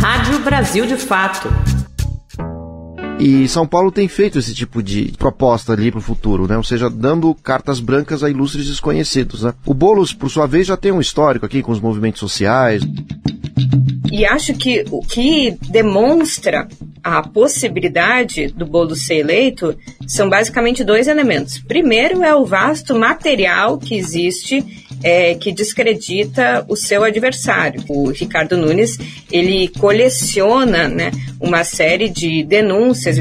Rádio Brasil de Fato. E São Paulo tem feito esse tipo de proposta ali para o futuro, né? Ou seja, dando cartas brancas a ilustres desconhecidos, né? O Boulos, por sua vez, já tem um histórico aqui com os movimentos sociais. E acho que o que demonstra a possibilidade do Boulos ser eleito são basicamente dois elementos. Primeiro é o vasto material que existe que descredita o seu adversário. O Ricardo Nunes, ele coleciona, né, uma série de denúncias.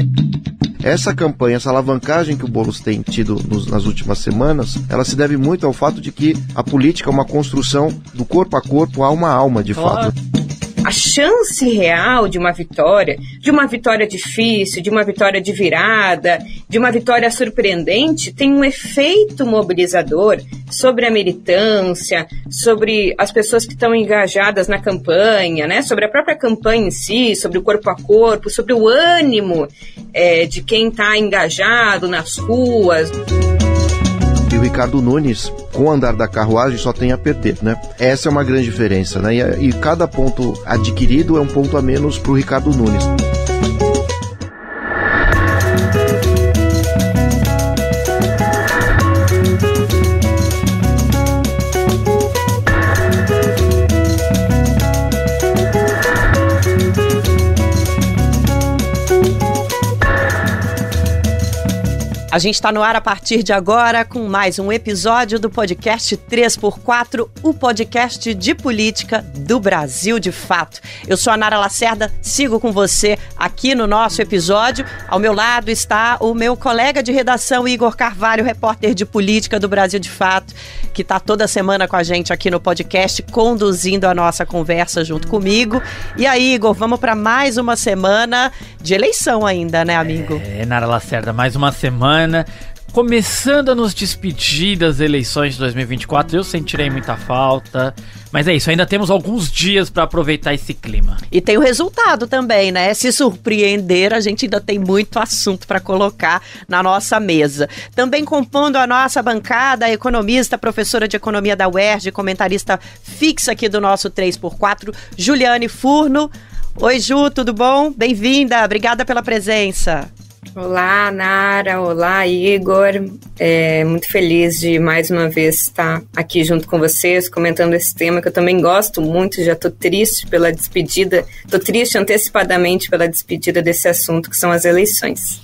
Essa campanha, essa alavancagem que o Boulos tem tido nas últimas semanas, ela se deve muito ao fato de que a política é uma construção do corpo a corpo, alma a alma, de fato. A chance real de uma vitória difícil, de uma vitória de virada, de uma vitória surpreendente, tem um efeito mobilizador sobre a militância, sobre as pessoas que estão engajadas na campanha, né? Sobre a própria campanha em si, sobre o corpo a corpo, sobre o ânimo de quem está engajado nas ruas. E o Ricardo Nunes, com o andar da carruagem, só tem a perder, né? Essa é uma grande diferença, né? E cada ponto adquirido é um ponto a menos para o Ricardo Nunes. A gente está no ar a partir de agora com mais um episódio do podcast 3x4, o podcast de política do Brasil de Fato. Eu sou a Nara Lacerda, sigo com você aqui no nosso episódio. Ao meu lado está o meu colega de redação, Igor Carvalho, repórter de política do Brasil de Fato, que está toda semana com a gente aqui no podcast, conduzindo a nossa conversa junto comigo. E aí, Igor, vamos para mais uma semana de eleição ainda, né, amigo? Nara Lacerda, mais uma semana. Começando a nos despedir das eleições de 2024, eu sentirei muita falta, mas é isso, ainda temos alguns dias para aproveitar esse clima. E tem o resultado também, né? Se surpreender, a gente ainda tem muito assunto para colocar na nossa mesa. Também compondo a nossa bancada, a economista, professora de economia da UERJ, comentarista fixa aqui do nosso 3x4, Juliane Furno. Oi, Ju, tudo bom? Bem-vinda, obrigada pela presença. Olá, Nara. Olá, Igor. Muito feliz de mais uma vez estar aqui junto com vocês, comentando esse tema que eu também gosto muito. Já estou triste pela despedida, estou triste antecipadamente pela despedida desse assunto, que são as eleições.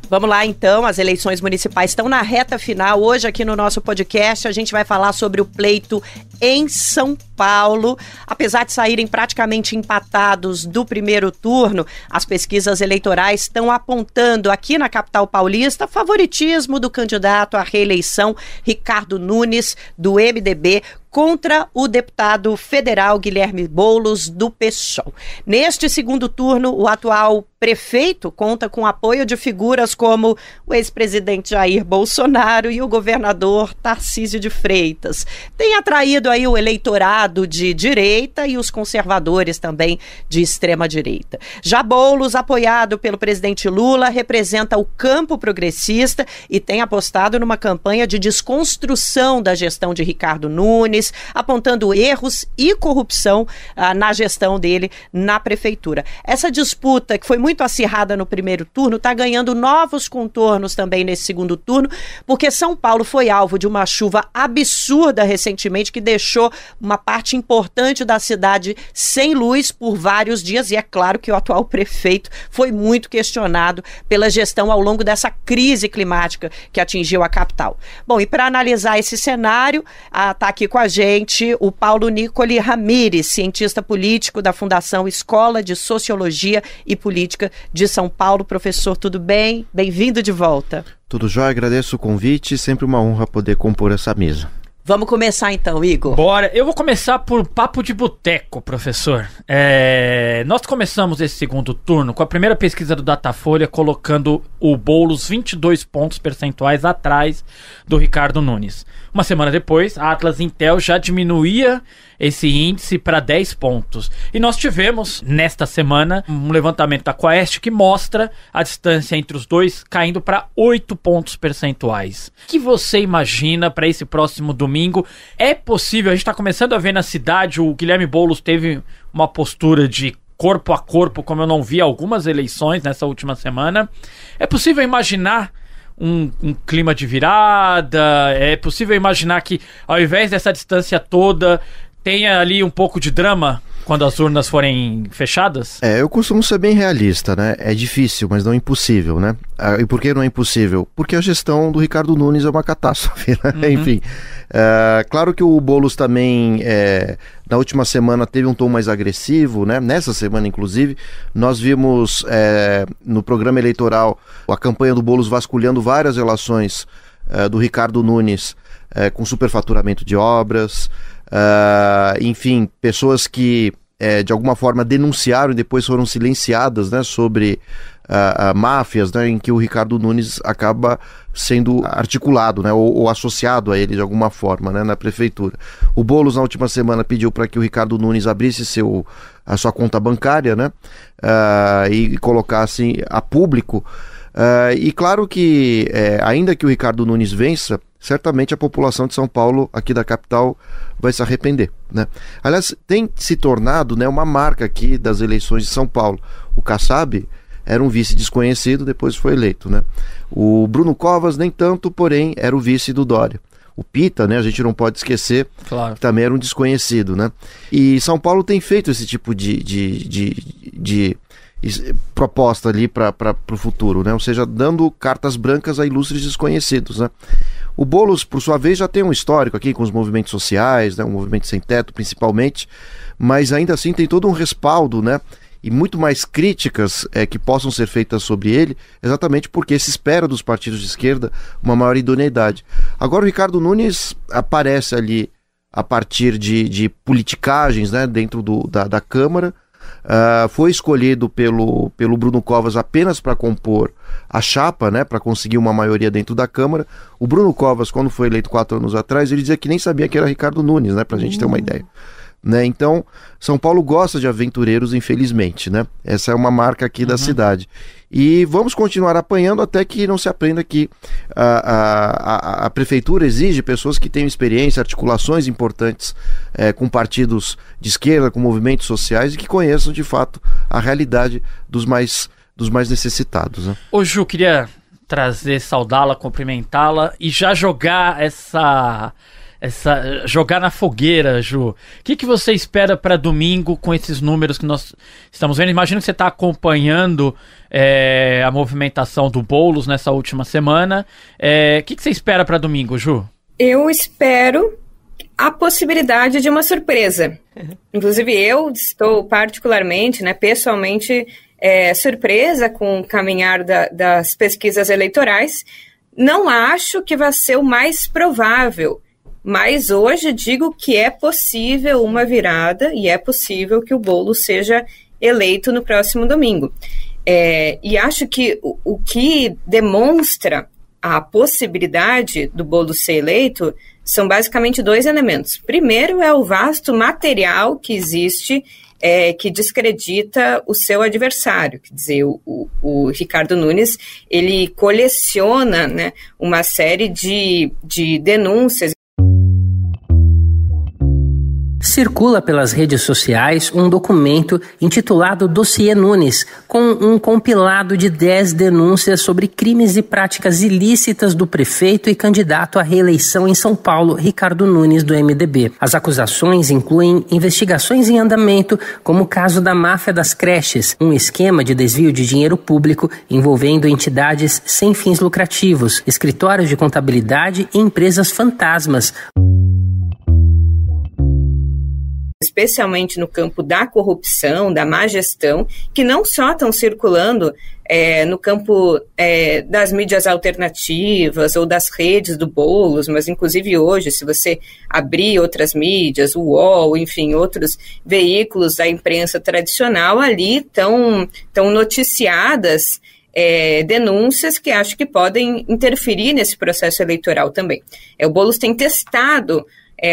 Vamos lá, então, as eleições municipais estão na reta final. Hoje, aqui no nosso podcast, a gente vai falar sobre o pleito em São Paulo. Apesar de saírem praticamente empatados do primeiro turno, as pesquisas eleitorais estão apontando aqui na capital paulista favoritismo do candidato à reeleição Ricardo Nunes, do MDB, contra o deputado federal Guilherme Boulos, do PSOL. Neste segundo turno, o atual prefeito conta com apoio de figuras como o ex-presidente Jair Bolsonaro e o governador Tarcísio de Freitas. Tem atraído aí o eleitorado de direita e os conservadores também de extrema-direita. Já Boulos, apoiado pelo presidente Lula, representa o campo progressista e tem apostado numa campanha de desconstrução da gestão de Ricardo Nunes, apontando erros e corrupção na gestão dele na prefeitura. Essa disputa, que foi muito acirrada no primeiro turno, está ganhando novos contornos também nesse segundo turno, porque São Paulo foi alvo de uma chuva absurda recentemente, que deixou uma parte importante da cidade sem luz por vários dias, e é claro que o atual prefeito foi muito questionado pela gestão ao longo dessa crise climática que atingiu a capital. Bom, e para analisar esse cenário, está aqui com a gente o Paulo Nicoli Ramires, cientista político da Fundação Escola de Sociologia e Política de São Paulo. Professor, tudo bem? Bem-vindo de volta. Tudo jóia, agradeço o convite, sempre uma honra poder compor essa mesa. Vamos começar então, Igor? Bora, eu vou começar por papo de boteco, professor. Nós começamos esse segundo turno com a primeira pesquisa do Datafolha colocando o Boulos 22 pontos percentuais atrás do Ricardo Nunes. Uma semana depois, a Atlas Intel já diminuía esse índice para 10 pontos. E nós tivemos, nesta semana, um levantamento da Quaest que mostra a distância entre os dois caindo para 8 pontos percentuais. O que você imagina para esse próximo domingo? É possível, a gente está começando a ver na cidade, o Guilherme Boulos teve uma postura de corpo a corpo, como eu não vi algumas eleições nessa última semana. É possível imaginar um clima de virada? É possível imaginar que, ao invés dessa distância toda, tenha ali um pouco de drama quando as urnas forem fechadas? Eu costumo ser bem realista, né? É difícil, mas não é impossível, né? E por que não é impossível? Porque a gestão do Ricardo Nunes é uma catástrofe, né? Enfim, claro que o Boulos também, na última semana, teve um tom mais agressivo, né? Nessa semana, inclusive, nós vimos no programa eleitoral a campanha do Boulos vasculhando várias relações do Ricardo Nunes com superfaturamento de obras, enfim, pessoas que de alguma forma denunciaram e depois foram silenciadas, né, sobre máfias, né, em que o Ricardo Nunes acaba sendo articulado, né, ou associado a ele de alguma forma, né, na prefeitura. O Boulos na última semana pediu para que o Ricardo Nunes abrisse a sua conta bancária, né, e colocasse a público. E claro que ainda que o Ricardo Nunes vença, certamente a população de São Paulo, aqui da capital, vai se arrepender, né? Aliás, tem se tornado, né, uma marca aqui das eleições de São Paulo. O Kassab era um vice desconhecido, depois foi eleito, né? O Bruno Covas nem tanto, porém era o vice do Dória. O Pita, né, a gente não pode esquecer, claro, que também era um desconhecido, né? E São Paulo tem feito esse tipo de proposta ali para o futuro, né? Ou seja, dando cartas brancas a ilustres desconhecidos, né? O Boulos, por sua vez, já tem um histórico aqui com os movimentos sociais, né? O movimento sem teto, principalmente, mas ainda assim tem todo um respaldo, né? E muito mais críticas que possam ser feitas sobre ele, exatamente porque se espera dos partidos de esquerda uma maior idoneidade. Agora o Ricardo Nunes aparece ali a partir de politicagens, né, dentro da Câmara. Foi escolhido pelo Bruno Covas apenas para compor a chapa, né, para conseguir uma maioria dentro da Câmara. O Bruno Covas, quando foi eleito 4 anos atrás, ele dizia que nem sabia que era Ricardo Nunes, né, para a gente ter uma ideia. Né? Então, São Paulo gosta de aventureiros, infelizmente, né? Essa é uma marca aqui da cidade. E vamos continuar apanhando até que não se aprenda que a prefeitura exige pessoas que tenham experiência, articulações importantes com partidos de esquerda, com movimentos sociais e que conheçam de fato a realidade dos mais necessitados, né? Ô Ju, queria saudá-la, cumprimentá-la e já jogar jogar na fogueira, Ju. O que você espera para domingo com esses números que nós estamos vendo? Imagino que você está acompanhando a movimentação do Boulos nessa última semana. O que você espera para domingo, Ju? Eu espero a possibilidade de uma surpresa. Inclusive eu estou particularmente, né, pessoalmente, surpresa com o caminhar das pesquisas eleitorais. Não acho que vai ser o mais provável, mas hoje digo que é possível uma virada e é possível que o Boulos seja eleito no próximo domingo. E acho que o que demonstra a possibilidade do Boulos ser eleito são basicamente 2 elementos. Primeiro é o vasto material que existe que descredita o seu adversário. Quer dizer, o Ricardo Nunes, ele coleciona, né, uma série de denúncias. Circula pelas redes sociais um documento intitulado Dossiê Nunes, com um compilado de 10 denúncias sobre crimes e práticas ilícitas do prefeito e candidato à reeleição em São Paulo, Ricardo Nunes, do MDB. As acusações incluem investigações em andamento, como o caso da máfia das creches, um esquema de desvio de dinheiro público envolvendo entidades sem fins lucrativos, escritórios de contabilidade e empresas fantasmas. Especialmente no campo da corrupção, da má gestão, que não só estão circulando no campo das mídias alternativas ou das redes do Boulos, mas inclusive hoje, se você abrir outras mídias, o UOL, enfim, outros veículos da imprensa tradicional, ali estão noticiadas denúncias que acho que podem interferir nesse processo eleitoral também. O Boulos tem testado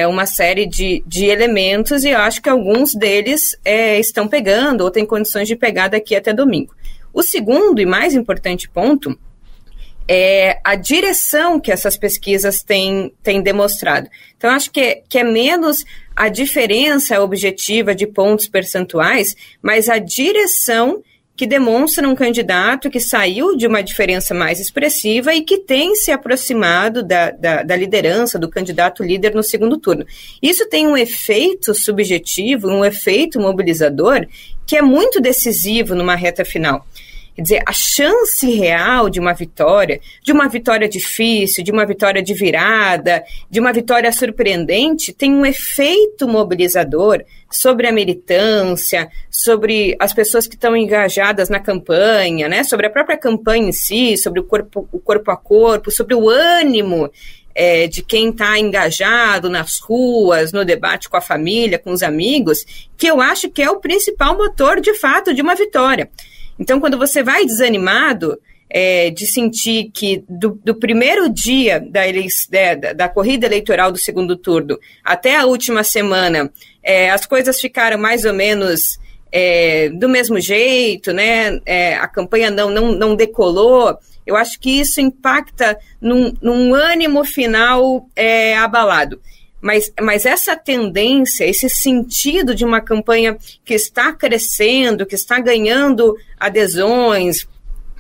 uma série de elementos e eu acho que alguns deles estão pegando ou têm condições de pegar daqui até domingo. O segundo e mais importante ponto é a direção que essas pesquisas têm demonstrado. Então, acho que é menos a diferença objetiva de pontos percentuais, mas a direção que demonstra um candidato que saiu de uma diferença mais expressiva e que tem se aproximado da liderança, do candidato líder no segundo turno. Isso tem um efeito subjetivo, um efeito mobilizador, que é muito decisivo numa reta final. Quer dizer, a chance real de uma vitória difícil, de uma vitória de virada, de uma vitória surpreendente, tem um efeito mobilizador sobre a militância, sobre as pessoas que estão engajadas na campanha, né? Sobre a própria campanha em si, sobre o corpo a corpo, sobre o ânimo de quem está engajado nas ruas, no debate com a família, com os amigos, que eu acho que é o principal motor, de fato, de uma vitória. Então, quando você vai desanimado de sentir que do primeiro dia da corrida eleitoral do segundo turno até a última semana, as coisas ficaram mais ou menos do mesmo jeito, né? A campanha não decolou, eu acho que isso impacta num ânimo final abalado. Mas essa tendência, esse sentido de uma campanha que está crescendo, que está ganhando adesões,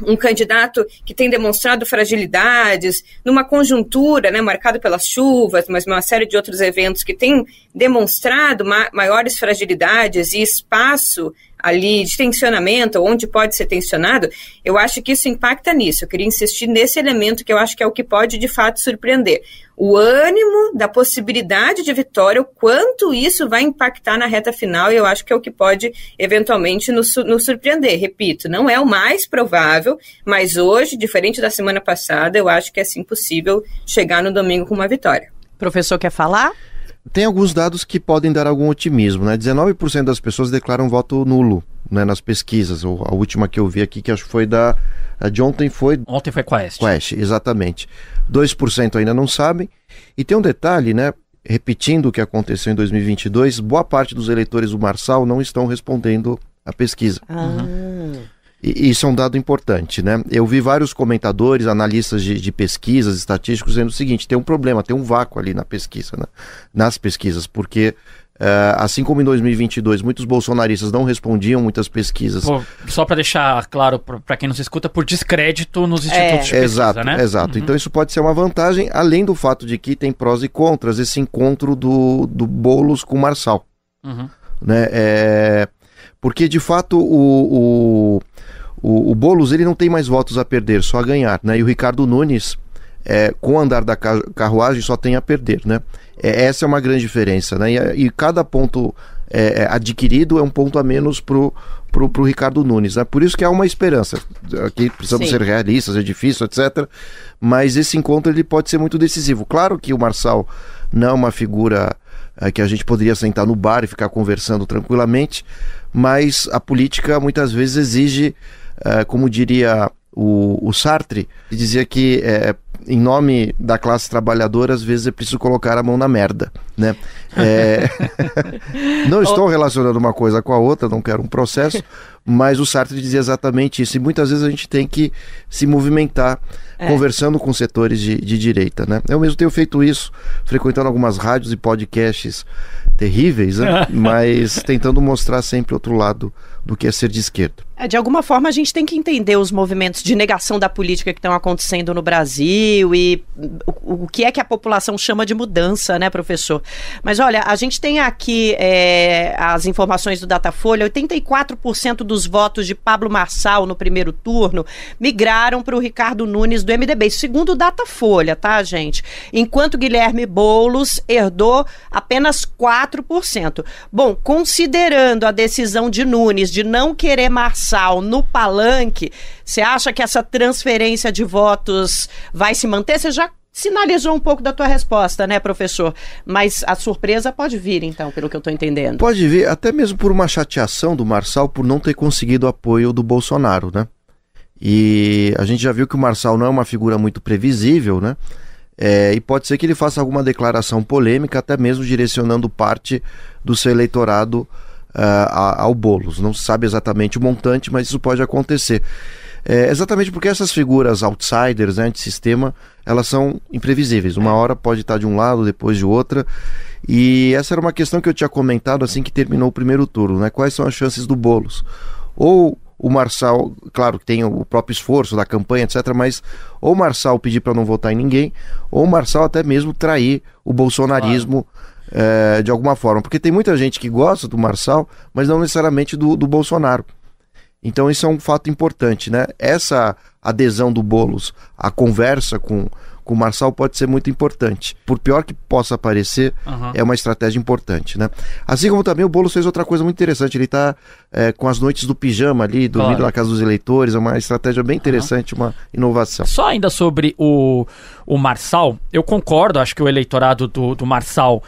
um candidato que tem demonstrado fragilidades, numa conjuntura, né, marcada pelas chuvas, mas uma série de outros eventos que tem demonstrado maiores fragilidades e espaço ali de tensionamento, onde pode ser tensionado, eu acho que isso impacta nisso. Eu queria insistir nesse elemento que eu acho que é o que pode, de fato, surpreender. O ânimo da possibilidade de vitória, o quanto isso vai impactar na reta final, eu acho que é o que pode, eventualmente, nos surpreender. Repito, não é o mais provável, mas hoje, diferente da semana passada, eu acho que é sim possível chegar no domingo com uma vitória. Professor, quer falar? Tem alguns dados que podem dar algum otimismo, né? 19% das pessoas declaram voto nulo, né, nas pesquisas. A última que eu vi aqui, que acho que foi a de ontem foi... Ontem foi Quest. Quest, exatamente. 2% ainda não sabem. E tem um detalhe, né? Repetindo o que aconteceu em 2022, boa parte dos eleitores do Marçal não estão respondendo à pesquisa. E isso é um dado importante, né? Eu vi vários comentadores, analistas de pesquisas, estatísticos, dizendo o seguinte: tem um problema, tem um vácuo ali na pesquisa, né? Nas pesquisas, porque assim como em 2022 muitos bolsonaristas não respondiam muitas pesquisas. Só para deixar claro para quem não se escuta, por descrédito nos institutos de pesquisa, exato, né? Exato. Então isso pode ser uma vantagem, além do fato de que tem prós e contras esse encontro do Boulos com o Marçal. Né? Porque de fato o Boulos, ele não tem mais votos a perder, só a ganhar, né? E o Ricardo Nunes, com o andar da carruagem, só tem a perder, né? Essa é uma grande diferença, né? E cada ponto adquirido é um ponto a menos pro Ricardo Nunes, né? Por isso que há uma esperança. Aqui precisamos ser realistas, é difícil, etc. Mas esse encontro ele pode ser muito decisivo. Claro que o Marçal não é uma figura que a gente poderia sentar no bar e ficar conversando tranquilamente, mas a política muitas vezes exige, como diria o Sartre, dizia que em nome da classe trabalhadora às vezes é preciso colocar a mão na merda, né? Não estou relacionando uma coisa com a outra, não quero um processo, mas o Sartre dizia exatamente isso, e muitas vezes a gente tem que se movimentar conversando com setores de direita, né? Eu mesmo tenho feito isso, frequentando algumas rádios e podcasts terríveis, né? Mas tentando mostrar sempre outro lado do que é ser de esquerda. De alguma forma a gente tem que entender os movimentos de negação da política que estão acontecendo no Brasil e o que é que a população chama de mudança, né, professor? Mas olha, a gente tem aqui as informações do Datafolha: 84% dos votos de Pablo Marçal no primeiro turno migraram para o Ricardo Nunes do MDB, segundo o Datafolha, tá, gente? Enquanto Guilherme Boulos herdou apenas 4%. Bom, considerando a decisão de Nunes de não querer Marçal no palanque, você acha que essa transferência de votos vai se manter? Você já sinalizou um pouco da tua resposta, né, professor? Mas a surpresa pode vir, então, pelo que eu estou entendendo. Pode vir, até mesmo por uma chateação do Marçal por não ter conseguido o apoio do Bolsonaro, né? E a gente já viu que o Marçal não é uma figura muito previsível, né? E pode ser que ele faça alguma declaração polêmica, até mesmo direcionando parte do seu eleitorado ao Boulos. Não se sabe exatamente o montante, mas isso pode acontecer. Exatamente porque essas figuras outsiders, né, antissistema, elas são imprevisíveis. Uma hora pode estar de um lado, depois de outra. E essa era uma questão que eu tinha comentado assim que terminou o primeiro turno, né? Quais são as chances do Boulos? Ou o Marçal, claro que tem o próprio esforço da campanha, etc., mas ou o Marçal pedir para não votar em ninguém, ou o Marçal até mesmo trair o bolsonarismo, de alguma forma. Porque tem muita gente que gosta do Marçal, mas não necessariamente do Bolsonaro. Então isso é um fato importante, né? Essa adesão do Boulos à conversa com o Marçal pode ser muito importante. Por pior que possa parecer, é uma estratégia importante, né? Assim como também o Boulos fez outra coisa muito interessante, ele está com as noites do pijama ali, dormindo na casa dos eleitores, é uma estratégia bem interessante, uma inovação. Só ainda sobre o Marçal, eu concordo, acho que o eleitorado do Marçal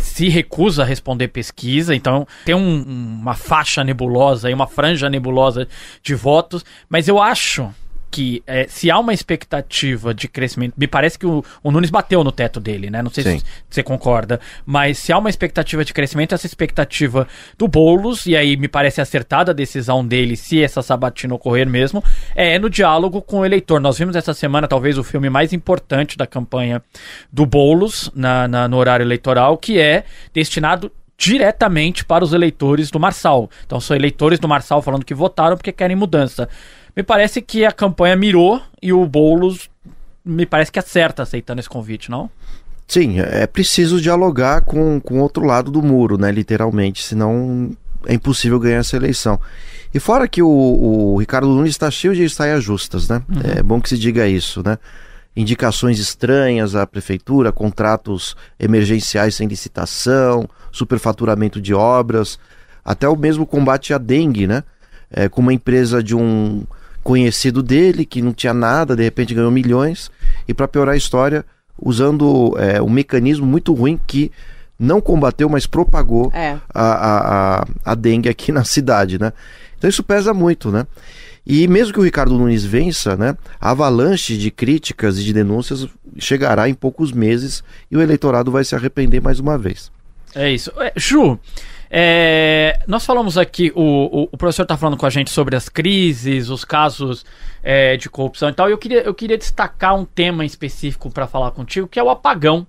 se recusa a responder pesquisa, então tem uma faixa nebulosa e uma franja nebulosa de votos, mas eu acho que se há uma expectativa de crescimento, me parece que o Nunes bateu no teto dele, né? Não sei se você concorda, mas se há uma expectativa de crescimento, essa expectativa do Boulos, e aí me parece acertada a decisão dele, se essa sabatina ocorrer mesmo, é no diálogo com o eleitor. Nós vimos essa semana talvez o filme mais importante da campanha do Boulos no horário eleitoral, que é destinado diretamente para os eleitores do Marçal. Então são eleitores do Marçal falando que votaram porque querem mudança. Me parece que a campanha mirou e o Boulos me parece que acerta aceitando esse convite, não? Sim, é preciso dialogar com o outro lado do muro, né, literalmente, senão é impossível ganhar essa eleição. E fora que o Ricardo Nunes está cheio de saias justas, né? É bom que se diga isso, né? Indicações estranhas à prefeitura, contratos emergenciais sem licitação, superfaturamento de obras, até o mesmo combate à dengue, né? Com uma empresa de um conhecido dele, que não tinha nada, de repente ganhou milhões, e para piorar a história, usando um mecanismo muito ruim que não combateu, mas propagou a dengue aqui na cidade, né? Então isso pesa muito, né? E mesmo que o Ricardo Nunes vença, né, a avalanche de críticas e de denúncias chegará em poucos meses e o eleitorado vai se arrepender mais uma vez. É isso. Ju, nós falamos aqui, o professor está falando com a gente sobre as crises, os casos de corrupção e tal, e eu queria destacar um tema específico para falar contigo, que é o apagão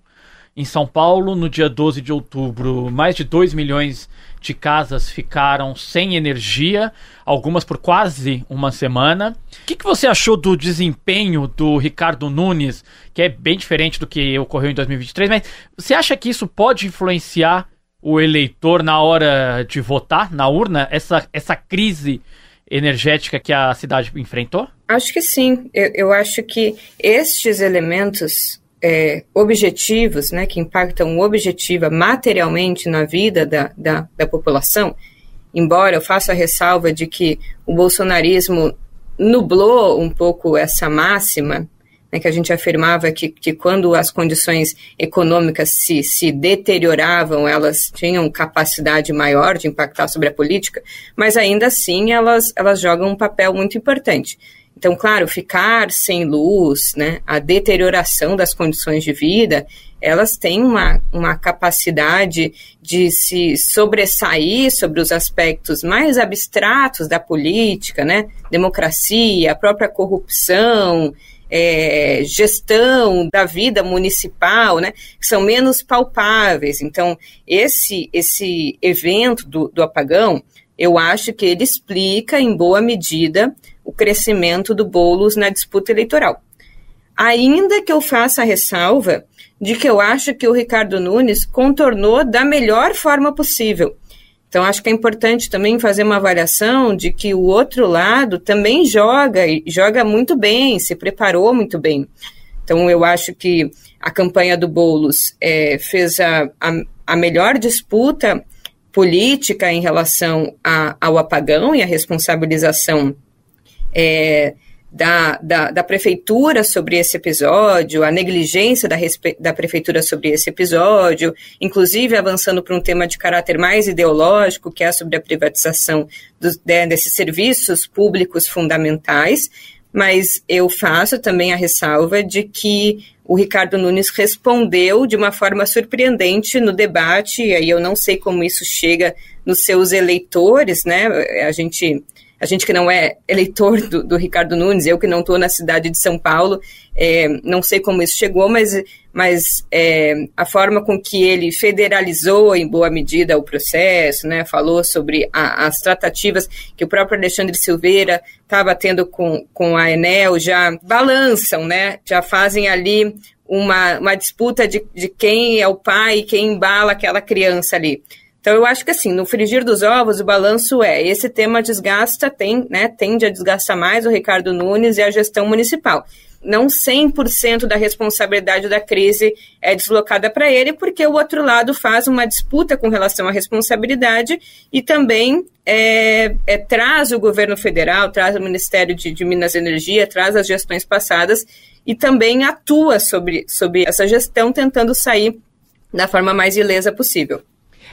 em São Paulo, no dia 12 de outubro. Mais de 2 milhões de casas ficaram sem energia, algumas por quase uma semana. O que você achou do desempenho do Ricardo Nunes, que é bem diferente do que ocorreu em 2023, mas você acha que isso pode influenciar o eleitor na hora de votar, na urna, essa crise energética que a cidade enfrentou? Acho que sim. Eu acho que estes elementos objetivos, né, que impactam objetiva materialmente na vida da população, embora eu faça a ressalva de que o bolsonarismo nublou um pouco essa máxima, né, que a gente afirmava que quando as condições econômicas se deterioravam, elas tinham capacidade maior de impactar sobre a política, mas ainda assim elas jogam um papel muito importante. Então, claro, ficar sem luz, né, a deterioração das condições de vida, elas têm uma capacidade de se sobressair sobre os aspectos mais abstratos da política, né, democracia, a própria corrupção, gestão da vida municipal, né, que são menos palpáveis. Então, esse evento do apagão, eu acho que ele explica, em boa medida, o crescimento do Boulos na disputa eleitoral. Ainda que eu faça a ressalva de que eu acho que o Ricardo Nunes contornou da melhor forma possível. Então, acho que é importante também fazer uma avaliação de que o outro lado também joga muito bem, se preparou muito bem. Então, eu acho que a campanha do Boulos fez a melhor disputa política em relação ao apagão e a responsabilização da prefeitura sobre esse episódio, a negligência da prefeitura sobre esse episódio, inclusive avançando para um tema de caráter mais ideológico, que é sobre a privatização desses serviços públicos fundamentais, mas eu faço também a ressalva de que o Ricardo Nunes respondeu de uma forma surpreendente no debate, e aí eu não sei como isso chega nos seus eleitores, né? A gente que não é eleitor do Ricardo Nunes, eu que não estou na cidade de São Paulo, não sei como isso chegou, mas a forma com que ele federalizou em boa medida o processo, né, falou sobre as tratativas que o próprio Alexandre Silveira estava tendo com a Enel, já balançam, né, já fazem ali uma disputa de quem é o pai e quem embala aquela criança ali. Então, eu acho que assim, no frigir dos ovos, o balanço esse tema tende a desgastar mais o Ricardo Nunes e a gestão municipal. Não 100% da responsabilidade da crise é deslocada para ele, porque o outro lado faz uma disputa com relação à responsabilidade e também traz o governo federal, traz o Ministério de Minas e Energia, traz as gestões passadas e também atua sobre essa gestão, tentando sair da forma mais ilesa possível.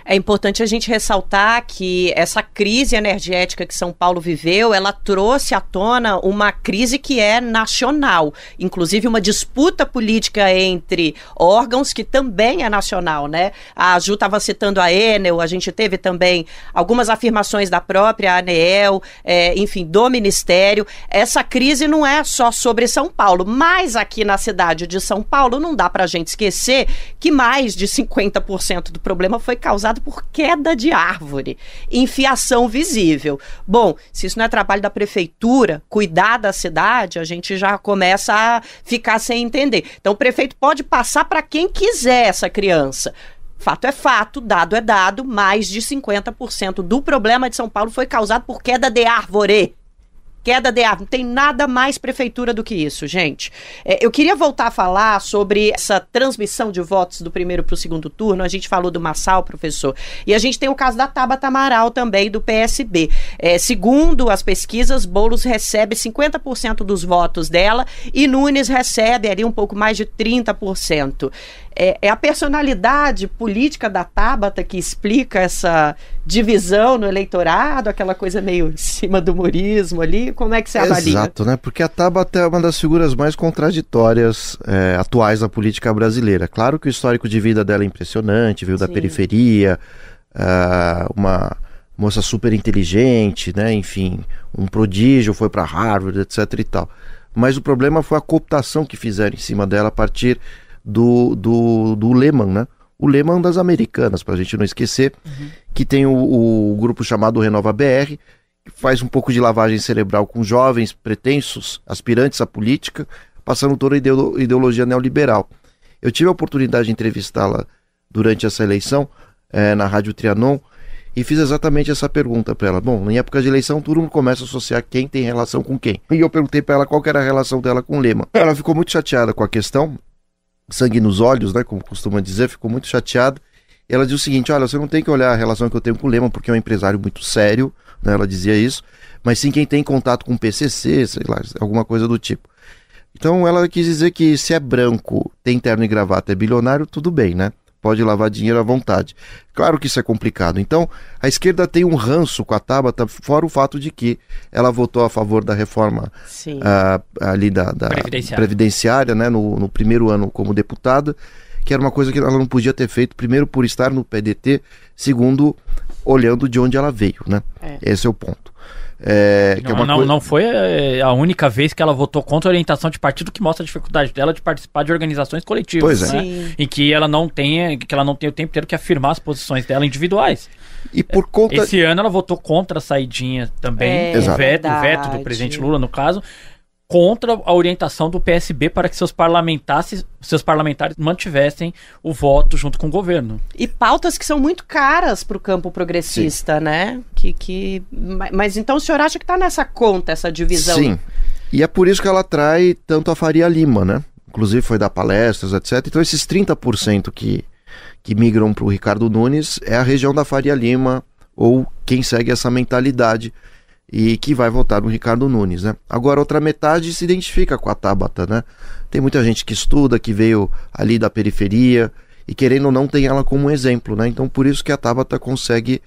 É importante a gente ressaltar que essa crise energética que São Paulo viveu, ela trouxe à tona uma crise que é nacional, inclusive uma disputa política entre órgãos que também é nacional, né? A Ju estava citando a Enel, a gente teve também algumas afirmações da própria ANEEL, enfim, do Ministério. Essa crise não é só sobre São Paulo, mas aqui na cidade de São Paulo não dá para a gente esquecer que mais de 50% do problema foi causado por queda de árvore, infiação visível. Bom, se isso não é trabalho da prefeitura, cuidar da cidade, a gente já começa a ficar sem entender. Então o prefeito pode passar para quem quiser essa criança. Fato é fato, dado é dado, mais de 50% do problema de São Paulo foi causado por queda de árvore. Queda de árvore. Não tem nada mais prefeitura do que isso, gente. Eu queria voltar a falar sobre essa transmissão de votos do primeiro para o segundo turno. A gente falou do Massal, professor. E a gente tem o caso da Tabata Amaral também, do PSB. Segundo as pesquisas, Boulos recebe 50% dos votos dela e Nunes recebe ali um pouco mais de 30%. É a personalidade política da Tabata que explica essa divisão no eleitorado, aquela coisa meio em cima do humorismo ali? Como é que você avalia? Exato, né? Porque a Tabata é uma das figuras mais contraditórias atuais da política brasileira. Claro que o histórico de vida dela é impressionante, veio da periferia, uma moça super inteligente, né? Enfim, um prodígio, foi para Harvard, etc e tal. Mas o problema foi a cooptação que fizeram em cima dela a partir do Lehman, né? O Lehman das Americanas, pra gente não esquecer, que tem o grupo chamado Renova BR, que faz um pouco de lavagem cerebral com jovens pretensos, aspirantes à política, passando toda a ideologia neoliberal. Eu tive a oportunidade de entrevistá-la durante essa eleição, na Rádio Trianon, e fiz exatamente essa pergunta para ela. Bom, em época de eleição, todo mundo começa a associar quem tem relação com quem. E eu perguntei para ela qual que era a relação dela com o Lehman. Ela ficou muito chateada com a questão, sangue nos olhos, né, como costuma dizer, ficou muito chateada. Ela disse o seguinte: olha, você não tem que olhar a relação que eu tenho com o Lehman, porque é um empresário muito sério, né, ela dizia isso, mas sim quem tem contato com o PCC, sei lá, alguma coisa do tipo. Então ela quis dizer que se é branco, tem terno e gravata, é bilionário, tudo bem, né? Pode lavar dinheiro à vontade. Claro que isso é complicado. Então, a esquerda tem um ranço com a Tabata, fora o fato de que ela votou a favor da reforma ali da previdenciária, né, no primeiro ano como deputada, que era uma coisa que ela não podia ter feito, primeiro por estar no PDT, segundo, olhando de onde ela veio, né? Esse é o ponto. Não foi a única vez que ela votou contra a orientação de partido, que mostra a dificuldade dela de participar de organizações coletivas, pois é, né? Em que ela não tem o tempo inteiro que afirmar as posições dela individuais. E por conta... Esse ano ela votou contra a saidinha também, o veto do presidente Lula, no caso, contra a orientação do PSB para que seus parlamentares mantivessem o voto junto com o governo. E pautas que são muito caras para o campo progressista, né? Mas então o senhor acha que está nessa conta, essa divisão? Sim, e é por isso que ela atrai tanto a Faria Lima, né? Inclusive foi dar palestras, etc. Então esses 30% que migram para o Ricardo Nunes é a região da Faria Lima, ou quem segue essa mentalidade e que vai votar no Ricardo Nunes, né? Agora, outra metade se identifica com a Tabata, né? Tem muita gente que estuda, que veio ali da periferia e, querendo ou não, tem ela como um exemplo, né? Então, por isso que a Tabata consegue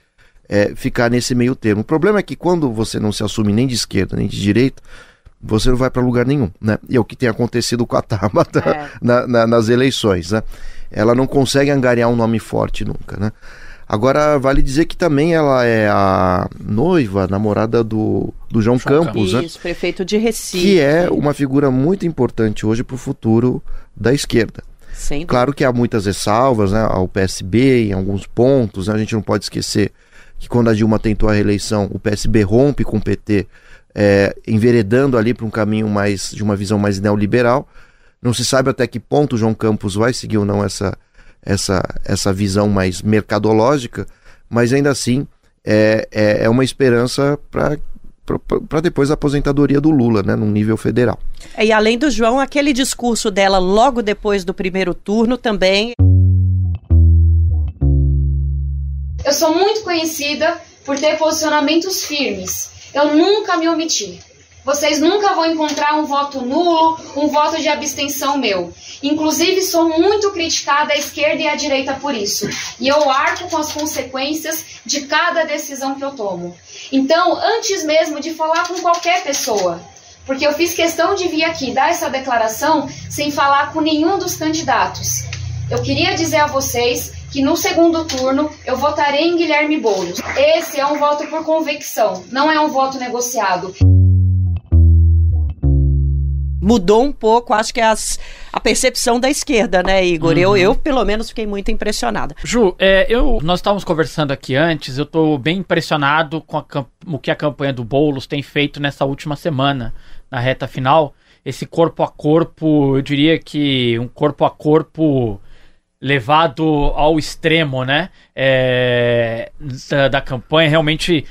ficar nesse meio termo. O problema é que quando você não se assume nem de esquerda, nem de direita, você não vai para lugar nenhum, né? E é o que tem acontecido com a Tabata nas eleições, né? Ela não consegue angariar um nome forte nunca, né? Agora, vale dizer que também ela é a noiva, namorada do João Campos, né? Isso, prefeito de Recife. Que é uma figura muito importante hoje para o futuro da esquerda. Sem claro que há muitas ressalvas, né, ao PSB em alguns pontos, né? A gente não pode esquecer que quando a Dilma tentou a reeleição, o PSB rompe com o PT, enveredando ali para um caminho mais de uma visão mais neoliberal. Não se sabe até que ponto o João Campos vai seguir ou não essa visão mais mercadológica, mas ainda assim é uma esperança para depois a aposentadoria do Lula, né, num nível federal. E além do João, aquele discurso dela logo depois do primeiro turno também. Eu sou muito conhecida por ter posicionamentos firmes. Eu nunca me omiti. Vocês nunca vão encontrar um voto nulo, um voto de abstenção meu. Inclusive, sou muito criticada à esquerda e à direita por isso. E eu arco com as consequências de cada decisão que eu tomo. Então, antes mesmo de falar com qualquer pessoa, porque eu fiz questão de vir aqui dar essa declaração sem falar com nenhum dos candidatos, eu queria dizer a vocês que no segundo turno eu votarei em Guilherme Boulos. Esse é um voto por convicção, não é um voto negociado. Mudou um pouco, acho que a percepção da esquerda, né, Igor? Uhum. Eu pelo menos fiquei muito impressionada. Ju, nós estávamos conversando aqui antes, eu estou bem impressionado com o que a campanha do Boulos tem feito nessa última semana, na reta final. Esse corpo a corpo, eu diria que um corpo a corpo levado ao extremo, né, da campanha, realmente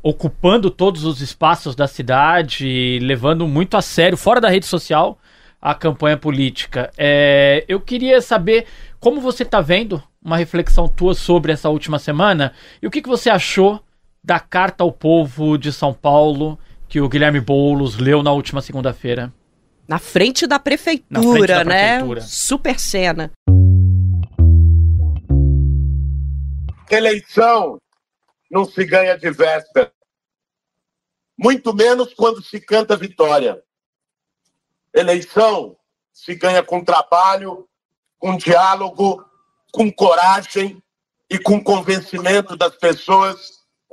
ocupando todos os espaços da cidade, levando muito a sério, fora da rede social, a campanha política. Eu queria saber como você está vendo, uma reflexão tua sobre essa última semana, e o que você achou da carta ao povo de São Paulo que o Guilherme Boulos leu na última segunda-feira. Na frente da prefeitura, né? Super cena. Eleição não se ganha de véspera, muito menos quando se canta vitória. Eleição se ganha com trabalho, com diálogo, com coragem e com convencimento das pessoas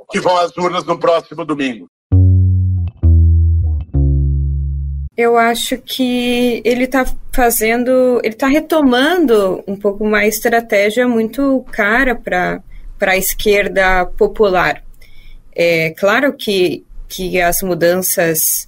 que vão às urnas no próximo domingo. Eu acho que ele está retomando um pouco uma estratégia muito cara para a esquerda popular. É claro que as mudanças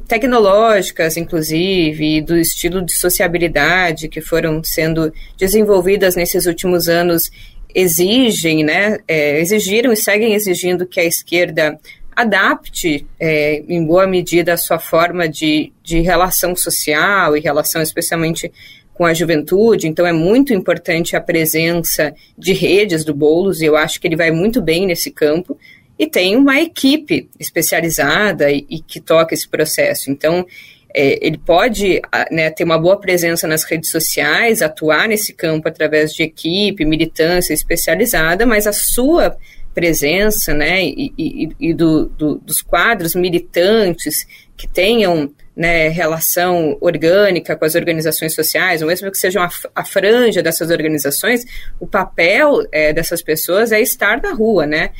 tecnológicas, inclusive, e do estilo de sociabilidade que foram sendo desenvolvidas nesses últimos anos exigiram e seguem exigindo que a esquerda adapte, em boa medida, a sua forma de relação social e relação especialmente com a juventude. Então é muito importante a presença de redes do Boulos, e eu acho que ele vai muito bem nesse campo, e tem uma equipe especializada e que toca esse processo. Então ele pode, né, ter uma boa presença nas redes sociais, atuar nesse campo através de equipe, militância especializada, mas a sua presença, né, e dos quadros militantes que tenham, né, relação orgânica com as organizações sociais, ou mesmo que sejam a franja dessas organizações, o papel dessas pessoas é estar na rua, né,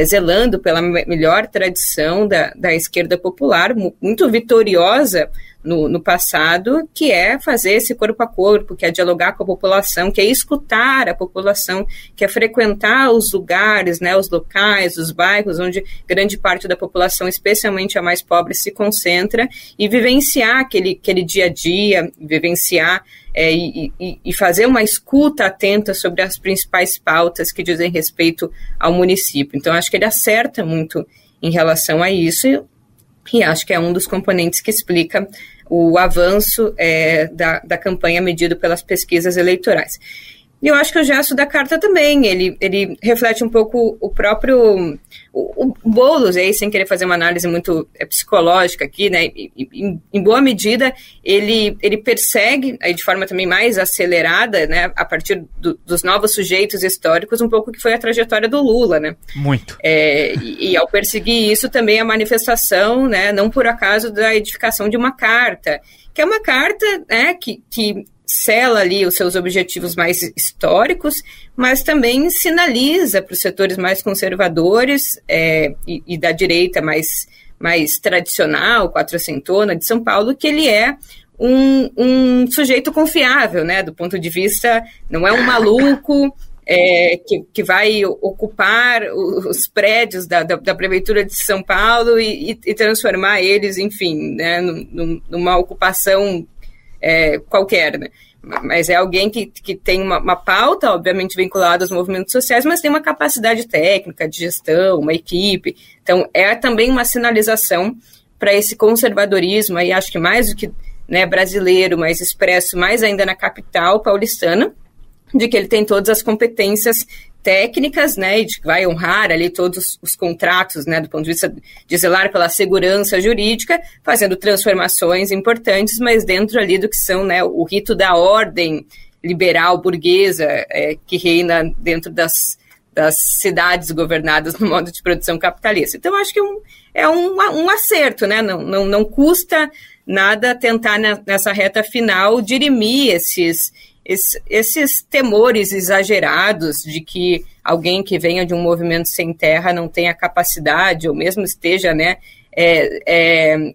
zelando pela melhor tradição da esquerda popular, muito vitoriosa no passado, que é fazer esse corpo a corpo, que é dialogar com a população, que é escutar a população, que é frequentar os lugares, né, os locais, os bairros onde grande parte da população, especialmente a mais pobre, se concentra, e vivenciar aquele dia a dia, vivenciar e fazer uma escuta atenta sobre as principais pautas que dizem respeito ao município. Então, acho que ele acerta muito em relação a isso, e acho que é um dos componentes que explica o avanço da campanha medido pelas pesquisas eleitorais. E eu acho que o gesto da carta também, ele reflete um pouco o próprio o Boulos, aí, sem querer fazer uma análise muito psicológica aqui, né, em boa medida, ele persegue, aí, de forma também mais acelerada, né, a partir dos novos sujeitos históricos, um pouco que foi a trajetória do Lula, né. Muito. E ao perseguir isso também a manifestação, né, não por acaso, da edificação de uma carta, que é uma carta, né, que sela ali os seus objetivos mais históricos, mas também sinaliza para os setores mais conservadores e da direita mais tradicional, quatrocentona de São Paulo, que ele é um sujeito confiável, né, do ponto de vista, não é um maluco que vai ocupar os prédios da Prefeitura de São Paulo e transformar eles, enfim, né, numa ocupação qualquer, né? Mas é alguém que tem uma pauta, obviamente, vinculada aos movimentos sociais, mas tem uma capacidade técnica, de gestão, uma equipe. Então, é também uma sinalização para esse conservadorismo, aí acho que mais do que, né, brasileiro, mas expresso mais ainda na capital paulistana, de que ele tem todas as competências técnicas, né, e de que vai honrar ali todos os contratos, né, do ponto de vista de zelar pela segurança jurídica, fazendo transformações importantes, mas dentro ali do que são, né, o rito da ordem liberal burguesa que reina dentro das cidades governadas no modo de produção capitalista. Então, acho que é um acerto, né, não custa nada tentar nessa reta final dirimir esses temores exagerados de que alguém que venha de um movimento sem terra não tenha capacidade, ou mesmo esteja, né,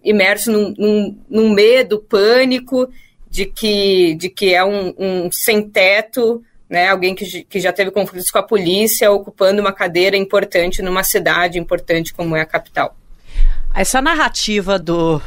imerso num medo, pânico de que é um sem-teto, né, alguém que já teve conflitos com a polícia, ocupando uma cadeira importante numa cidade importante como é a capital. Essa narrativa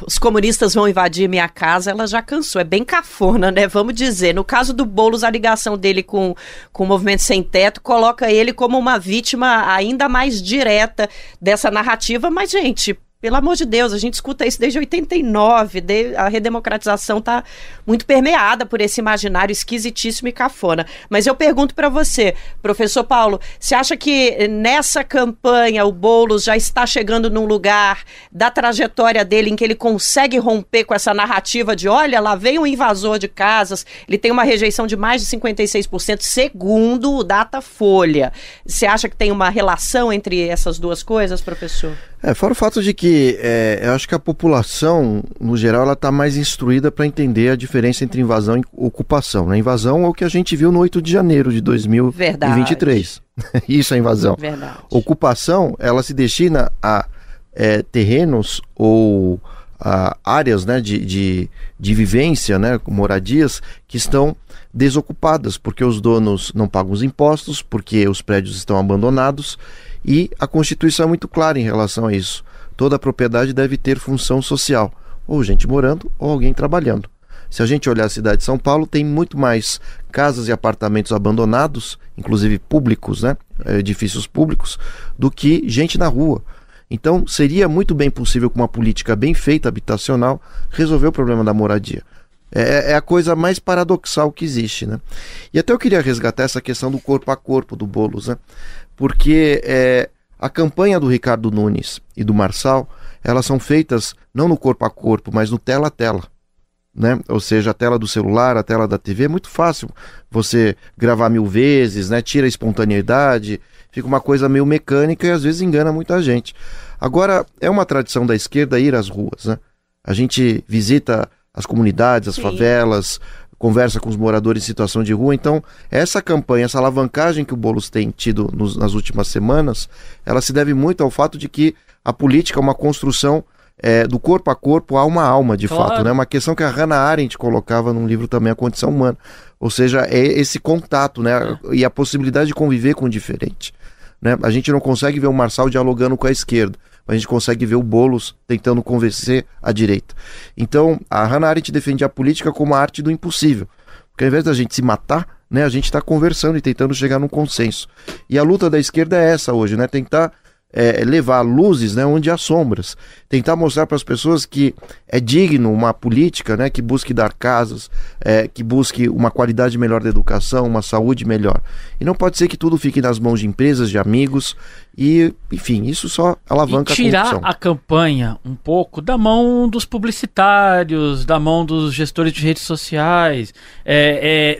os comunistas vão invadir minha casa, ela já cansou, é bem cafona, né? Vamos dizer, no caso do Boulos, a ligação dele com o movimento sem teto coloca ele como uma vítima ainda mais direta dessa narrativa, mas, gente, pelo amor de Deus, a gente escuta isso desde 89, a redemocratização está muito permeada por esse imaginário esquisitíssimo e cafona. Mas eu pergunto para você, professor Paulo, você acha que nessa campanha o Boulos já está chegando num lugar da trajetória dele em que ele consegue romper com essa narrativa de, olha, lá vem um invasor de casas, ele tem uma rejeição de mais de 56%, segundo o Datafolha. Você acha que tem uma relação entre essas duas coisas, professor? Fora o fato de que eu acho que a população, no geral, ela está mais instruída para entender a diferença entre invasão e ocupação. Né? Invasão é o que a gente viu no 8 de janeiro de 2023. Isso é invasão. Verdade. Ocupação, ela se destina a terrenos ou a áreas, né, de vivência, né, moradias que estão desocupadas, porque os donos não pagam os impostos, porque os prédios estão abandonados. E a Constituição é muito clara em relação a isso. Toda propriedade deve ter função social, ou gente morando ou alguém trabalhando. Se a gente olhar a cidade de São Paulo, tem muito mais casas e apartamentos abandonados, inclusive públicos, né, edifícios públicos, do que gente na rua. Então, seria muito bem possível, com uma política bem feita, habitacional, resolver o problema da moradia. É a coisa mais paradoxal que existe, né? E até eu queria resgatar essa questão do corpo a corpo do Boulos, né? Porque a campanha do Ricardo Nunes e do Marçal, elas são feitas não no corpo a corpo, mas no tela a tela, né? Ou seja, a tela do celular, a tela da TV, é muito fácil você gravar 1000 vezes, né? Tira a espontaneidade, fica uma coisa meio mecânica e às vezes engana muita gente. Agora, é uma tradição da esquerda ir às ruas, né? A gente visita as comunidades, as favelas, conversa com os moradores em situação de rua. Então, essa campanha, essa alavancagem que o Boulos tem tido nas últimas semanas, ela se deve muito ao fato de que a política é uma construção do corpo a corpo a uma alma, de fato, né? Uma questão que a Hannah Arendt colocava num livro também, A Condição Humana. Ou seja, é esse contato, né? E a possibilidade de conviver com o diferente, né? A gente não consegue ver o Marçal dialogando com a esquerda, a gente consegue ver o Boulos tentando convencer a direita. Então, a Hannah Arendt defende a política como a arte do impossível. Porque ao invés da gente se matar, né, a gente está conversando e tentando chegar num consenso. E a luta da esquerda é essa hoje, né? Tentar levar luzes, né, onde há sombras. Tentar mostrar para as pessoas que é digno uma política, né, que busque dar casas, que busque uma qualidade melhor da educação, uma saúde melhor. E não pode ser que tudo fique nas mãos de empresas, de amigos, e, enfim, isso só alavanca a corrupção. Tirar a campanha um pouco da mão dos publicitários, da mão dos gestores de redes sociais,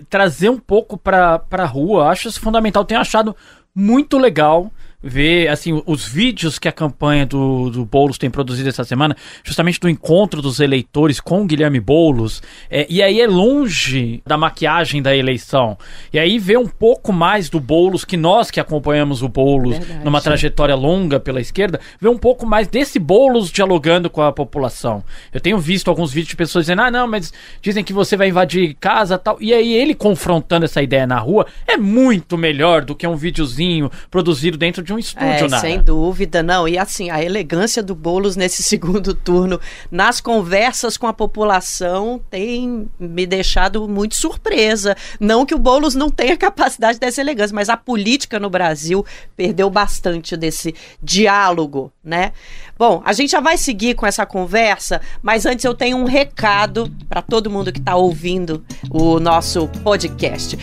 trazer um pouco para a rua, acho isso fundamental. Tenho achado muito legal ver, assim, os vídeos que a campanha do Boulos tem produzido essa semana, justamente do encontro dos eleitores com o Guilherme Boulos, e aí é longe da maquiagem da eleição. E aí vê um pouco mais do Boulos, que nós que acompanhamos o Boulos numa trajetória longa pela esquerda, vê um pouco mais desse Boulos dialogando com a população. Eu tenho visto alguns vídeos de pessoas dizendo, não, mas dizem que você vai invadir casa e tal. E aí ele confrontando essa ideia na rua é muito melhor do que um videozinho produzido dentro de um estúdio, Nara. Sem dúvida, não. E assim, a elegância do Boulos nesse segundo turno, nas conversas com a população, tem me deixado muito surpresa. Não que o Boulos não tenha capacidade dessa elegância, mas a política no Brasil perdeu bastante desse diálogo, né? Bom, a gente já vai seguir com essa conversa, mas antes eu tenho um recado para todo mundo que está ouvindo o nosso podcast.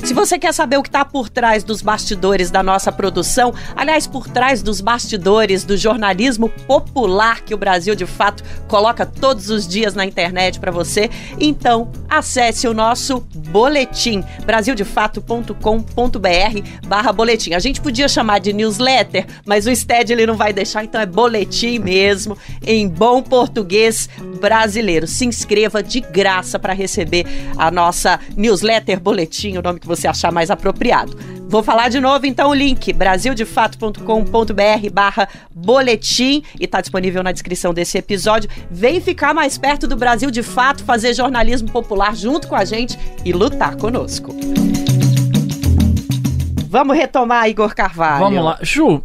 Se você quer saber o que está por trás dos bastidores da nossa produção, aliás, por trás dos bastidores do jornalismo popular que o Brasil de Fato coloca todos os dias na internet para você, então acesse o nosso boletim, brasildefato.com.br/boletim. A gente podia chamar de newsletter, mas o Sted ele não vai deixar, então é boletim mesmo, em bom português brasileiro. Se inscreva de graça para receber a nossa newsletter boletim, o nome que você achar mais apropriado. Vou falar de novo, então, o link, brasildefato.com.br/boletim, e está disponível na descrição desse episódio. Vem ficar mais perto do Brasil de Fato, fazer jornalismo popular junto com a gente e lutar conosco. Vamos retomar, Igor Carvalho. Vamos lá. Ju,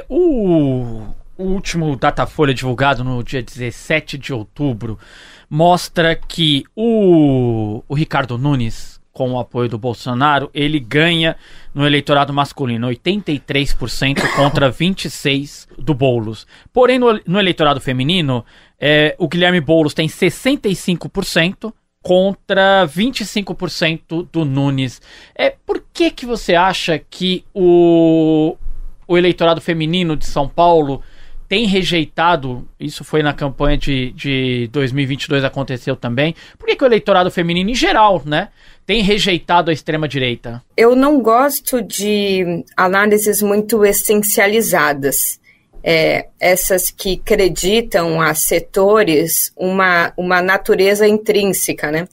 o último Datafolha divulgado no dia 17 de outubro mostra que o Ricardo Nunes, com o apoio do Bolsonaro, ele ganha no eleitorado masculino 83% contra 26% do Boulos. Porém, no eleitorado feminino, o Guilherme Boulos tem 65% contra 25% do Nunes. Por que você acha que o eleitorado feminino de São Paulo tem rejeitado, isso foi na campanha de 2022, aconteceu também, por que o eleitorado feminino em geral, né, tem rejeitado a extrema-direita? Eu não gosto de análises muito essencializadas, essas que acreditam a setores uma natureza intrínseca, né?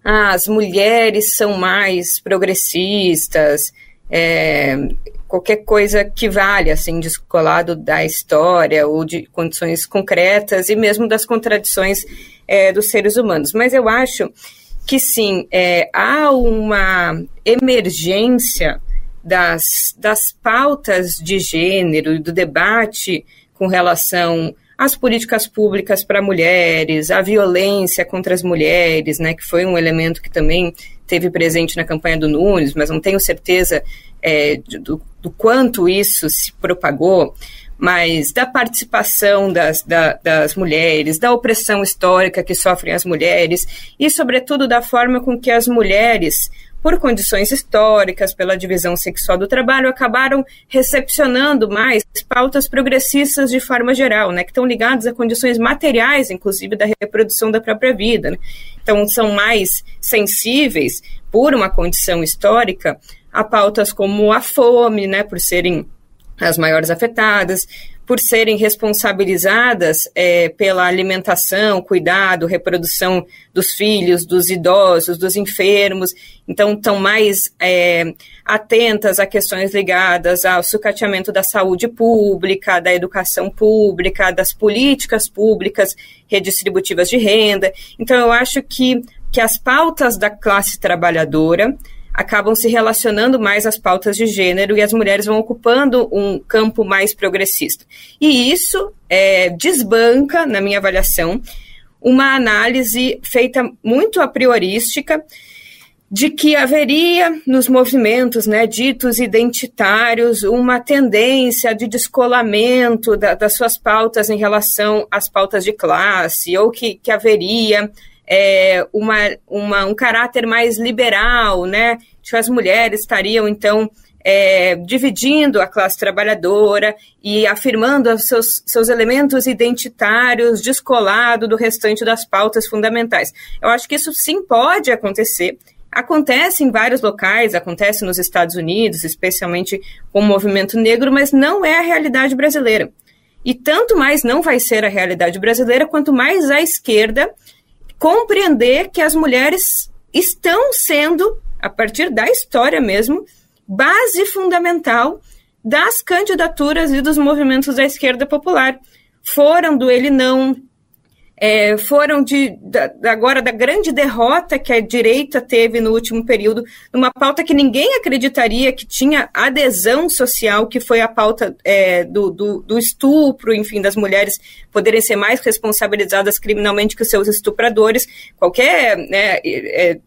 As mulheres são mais progressistas, qualquer coisa que vale, assim, descolado da história ou de condições concretas e mesmo das contradições dos seres humanos. Mas eu acho que sim, há uma emergência das pautas de gênero e do debate com relação às políticas públicas para mulheres, à violência contra as mulheres, né, que foi um elemento que também teve presente na campanha do Nunes, mas não tenho certeza do quanto isso se propagou, mas da participação das mulheres, da opressão histórica que sofrem as mulheres e, sobretudo, da forma com que as mulheres, por condições históricas, pela divisão sexual do trabalho, acabaram recepcionando mais pautas progressistas de forma geral, né, que estão ligadas a condições materiais, inclusive da reprodução da própria vida, né? Então, são mais sensíveis, por uma condição histórica, a pautas como a fome, né, por serem as maiores afetadas, por serem responsabilizadas pela alimentação, cuidado, reprodução dos filhos, dos idosos, dos enfermos. Então, estão mais atentas a questões ligadas ao sucateamento da saúde pública, da educação pública, das políticas públicas redistributivas de renda. Então, eu acho que as pautas da classe trabalhadora acabam se relacionando mais às pautas de gênero e as mulheres vão ocupando um campo mais progressista. E isso desbanca, na minha avaliação, uma análise feita muito a priorística de que haveria nos movimentos, né, ditos identitários uma tendência de descolamento das suas pautas em relação às pautas de classe, ou que haveria um caráter mais liberal, né? Que as mulheres estariam, então, dividindo a classe trabalhadora e afirmando os seus elementos identitários descolado do restante das pautas fundamentais. Eu acho que isso sim pode acontecer. Acontece em vários locais, acontece nos Estados Unidos, especialmente com o movimento negro, mas não é a realidade brasileira. E tanto mais não vai ser a realidade brasileira, quanto mais a esquerda compreender que as mulheres estão sendo, a partir da história mesmo, base fundamental das candidaturas e dos movimentos da esquerda popular. Foram do ele não, foram agora da grande derrota que a direita teve no último período, numa pauta que ninguém acreditaria que tinha adesão social, que foi a pauta do estupro, enfim, das mulheres poderem ser mais responsabilizadas criminalmente que os seus estupradores. Qualquer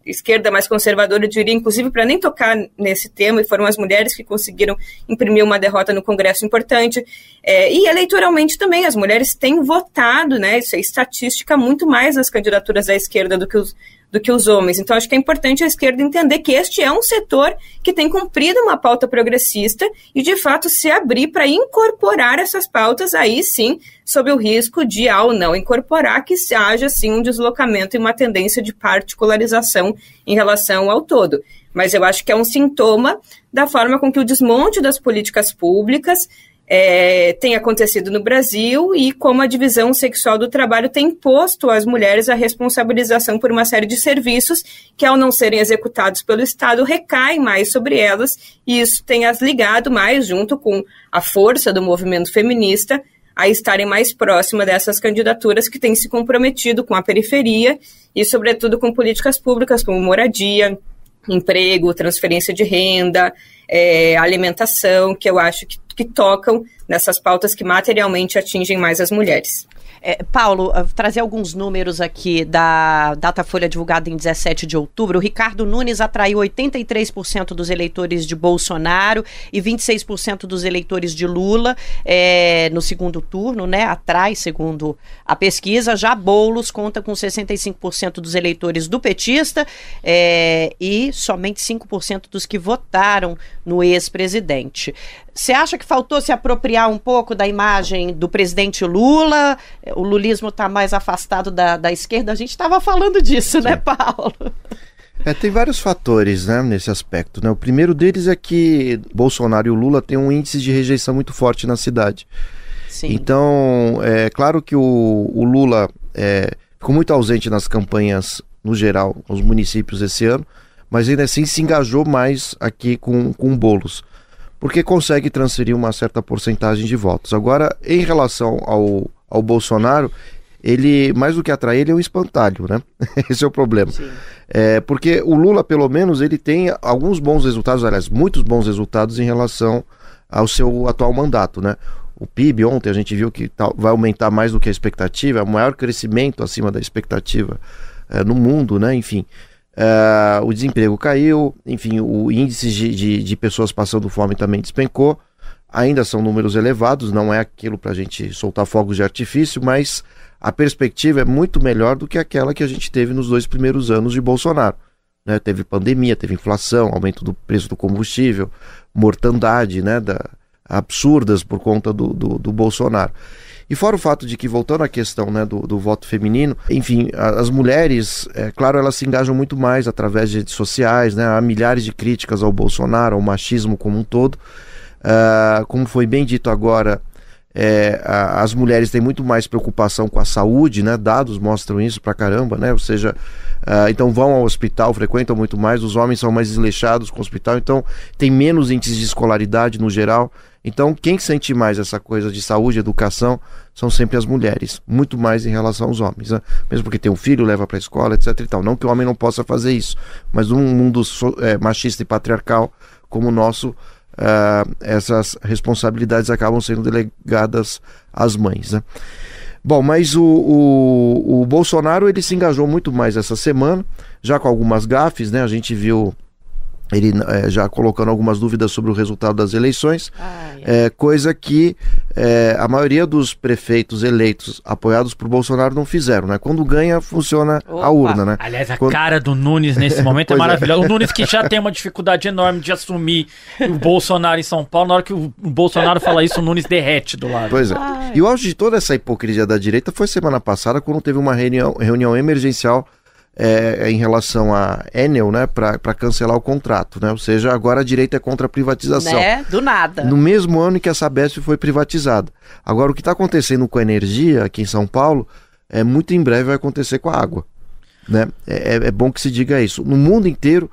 esquerda mais conservadora diria, inclusive, para nem tocar nesse tema, e foram as mulheres que conseguiram imprimir uma derrota no Congresso importante. E eleitoralmente também, as mulheres têm votado, né, isso é estatística, muito mais nas candidaturas da esquerda do que os homens. Então, acho que é importante a esquerda entender que este é um setor que tem cumprido uma pauta progressista e, de fato, se abrir para incorporar essas pautas, aí sim, sob o risco de, ao não incorporar, que haja, sim, um deslocamento e uma tendência de particularização em relação ao todo. Mas eu acho que é um sintoma da forma com que o desmonte das políticas públicas tem acontecido no Brasil e como a divisão sexual do trabalho tem imposto às mulheres a responsabilização por uma série de serviços que, ao não serem executados pelo Estado, recaem mais sobre elas, e isso tem as ligado mais, junto com a força do movimento feminista, a estarem mais próxima dessas candidaturas que têm se comprometido com a periferia e, sobretudo, com políticas públicas como moradia, emprego, transferência de renda, alimentação, que eu acho que tocam nessas pautas que materialmente atingem mais as mulheres. Paulo, trazer alguns números aqui da Datafolha divulgada em 17 de outubro. O Ricardo Nunes atraiu 83% dos eleitores de Bolsonaro e 26% dos eleitores de Lula no segundo turno, né? Atrai, segundo a pesquisa. Já Boulos conta com 65% dos eleitores do petista e somente 5% dos que votaram no ex-presidente. Você acha que faltou se apropriar um pouco da imagem do presidente Lula? O lulismo está mais afastado da esquerda? A gente estava falando disso, né, Paulo? Tem vários fatores, né, nesse aspecto, né? O primeiro deles é que Bolsonaro e o Lula têm um índice de rejeição muito forte na cidade. Sim. Então, é claro que o Lula ficou muito ausente nas campanhas, no geral, nos municípios esse ano, mas ainda assim se engajou mais aqui com o Boulos, porque consegue transferir uma certa porcentagem de votos. Agora, em relação ao Bolsonaro, ele, mais do que atrair, ele é um espantalho, né? Esse é o problema. Porque o Lula, pelo menos, ele tem alguns bons resultados, aliás, muitos bons resultados em relação ao seu atual mandato, né? O PIB ontem a gente viu que vai aumentar mais do que a expectativa, é o maior crescimento acima da expectativa no mundo, né? Enfim, o desemprego caiu, enfim, o índice de pessoas passando fome também despencou. Ainda são números elevados, não é aquilo para a gente soltar fogos de artifício, mas a perspectiva é muito melhor do que aquela que a gente teve nos 2 primeiros anos de Bolsonaro, né? Teve pandemia, teve inflação, aumento do preço do combustível, mortandade, né, absurdas por conta do Bolsonaro. E fora o fato de que, voltando à questão, né, do voto feminino, enfim, as mulheres, claro, elas se engajam muito mais através de redes sociais, né? Há milhares de críticas ao Bolsonaro, ao machismo como um todo. Como foi bem dito agora, as mulheres têm muito mais preocupação com a saúde, né? Dados mostram isso pra caramba, né? Ou seja, então vão ao hospital, frequentam muito mais, os homens são mais desleixados com o hospital, então tem menos índices de escolaridade no geral. Então quem sente mais essa coisa de saúde e educação são sempre as mulheres, muito mais em relação aos homens, né? Mesmo porque tem um filho, leva pra escola, etc e tal. Não que o homem não possa fazer isso, mas num mundo machista e patriarcal como o nosso, essas responsabilidades acabam sendo delegadas às mães, né? Bom, mas o Bolsonaro, ele se engajou muito mais essa semana, já com algumas gafes, né? A gente viu ele já colocando algumas dúvidas sobre o resultado das eleições, coisa que a maioria dos prefeitos eleitos apoiados por Bolsonaro não fizeram, né? Quando ganha, funciona a urna, né? Aliás, a cara do Nunes nesse momento é maravilhosa. O Nunes que já tem uma dificuldade enorme de assumir o Bolsonaro em São Paulo, na hora que o Bolsonaro fala isso, o Nunes derrete do lado. Pois é. E o auge de toda essa hipocrisia da direita foi semana passada, quando teve uma reunião emergencial em relação a Enel, né, para cancelar o contrato, né? Ou seja, agora a direita é contra a privatização. Né? Do nada. No mesmo ano em que a Sabesp foi privatizada. Agora, o que está acontecendo com a energia aqui em São Paulo, muito em breve vai acontecer com a água, né? É bom que se diga isso. No mundo inteiro,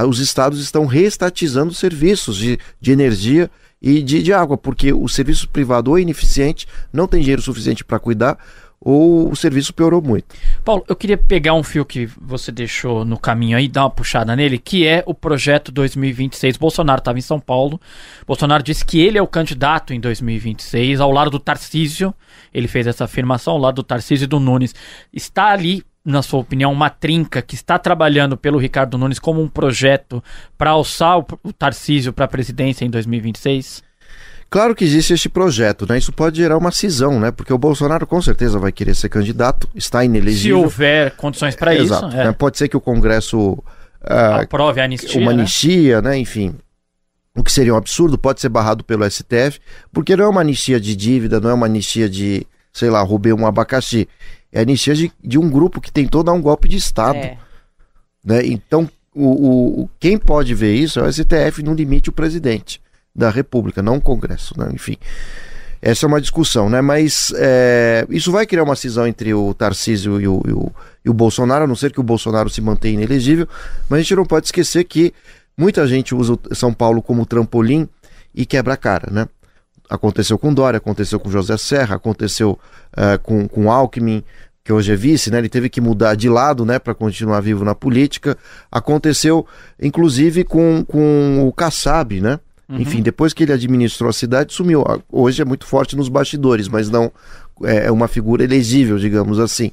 os estados estão reestatizando serviços de energia e de água, porque o serviço privado ou é ineficiente, não tem dinheiro suficiente para cuidar, ou o serviço piorou muito. Paulo, eu queria pegar um fio que você deixou no caminho aí, dar uma puxada nele, que é o projeto 2026. Bolsonaro estava em São Paulo, Bolsonaro disse que ele é o candidato em 2026, ao lado do Tarcísio, ele fez essa afirmação, ao lado do Tarcísio e do Nunes. Está ali, na sua opinião, uma trinca que está trabalhando pelo Ricardo Nunes como um projeto para alçar o Tarcísio para a presidência em 2026? Claro que existe este projeto, né? Isso pode gerar uma cisão, né? Porque o Bolsonaro com certeza vai querer ser candidato, está inelegível. Se houver condições para isso. Exato, né? Pode ser que o Congresso aprove a anistia, uma anistia, né? Enfim, o que seria um absurdo, pode ser barrado pelo STF, porque não é uma anistia de dívida, não é uma anistia de, sei lá, roubei um abacaxi. É a anistia de um grupo que tentou dar um golpe de Estado. Né? Então, quem pode ver isso é o STF, no limite o presidente da República, não o Congresso, né? Enfim, essa é uma discussão, né? Mas isso vai criar uma cisão entre o Tarcísio e o Bolsonaro, a não ser que o Bolsonaro se mantenha inelegível, mas a gente não pode esquecer que muita gente usa o São Paulo como trampolim e quebra a cara, né? Aconteceu com Dória, aconteceu com José Serra, aconteceu com Alckmin, que hoje é vice, né? Ele teve que mudar de lado, né, para continuar vivo na política. Aconteceu, inclusive, com o Kassab, né? Enfim, depois que ele administrou a cidade, sumiu. Hoje é muito forte nos bastidores, mas não é uma figura elegível, digamos assim.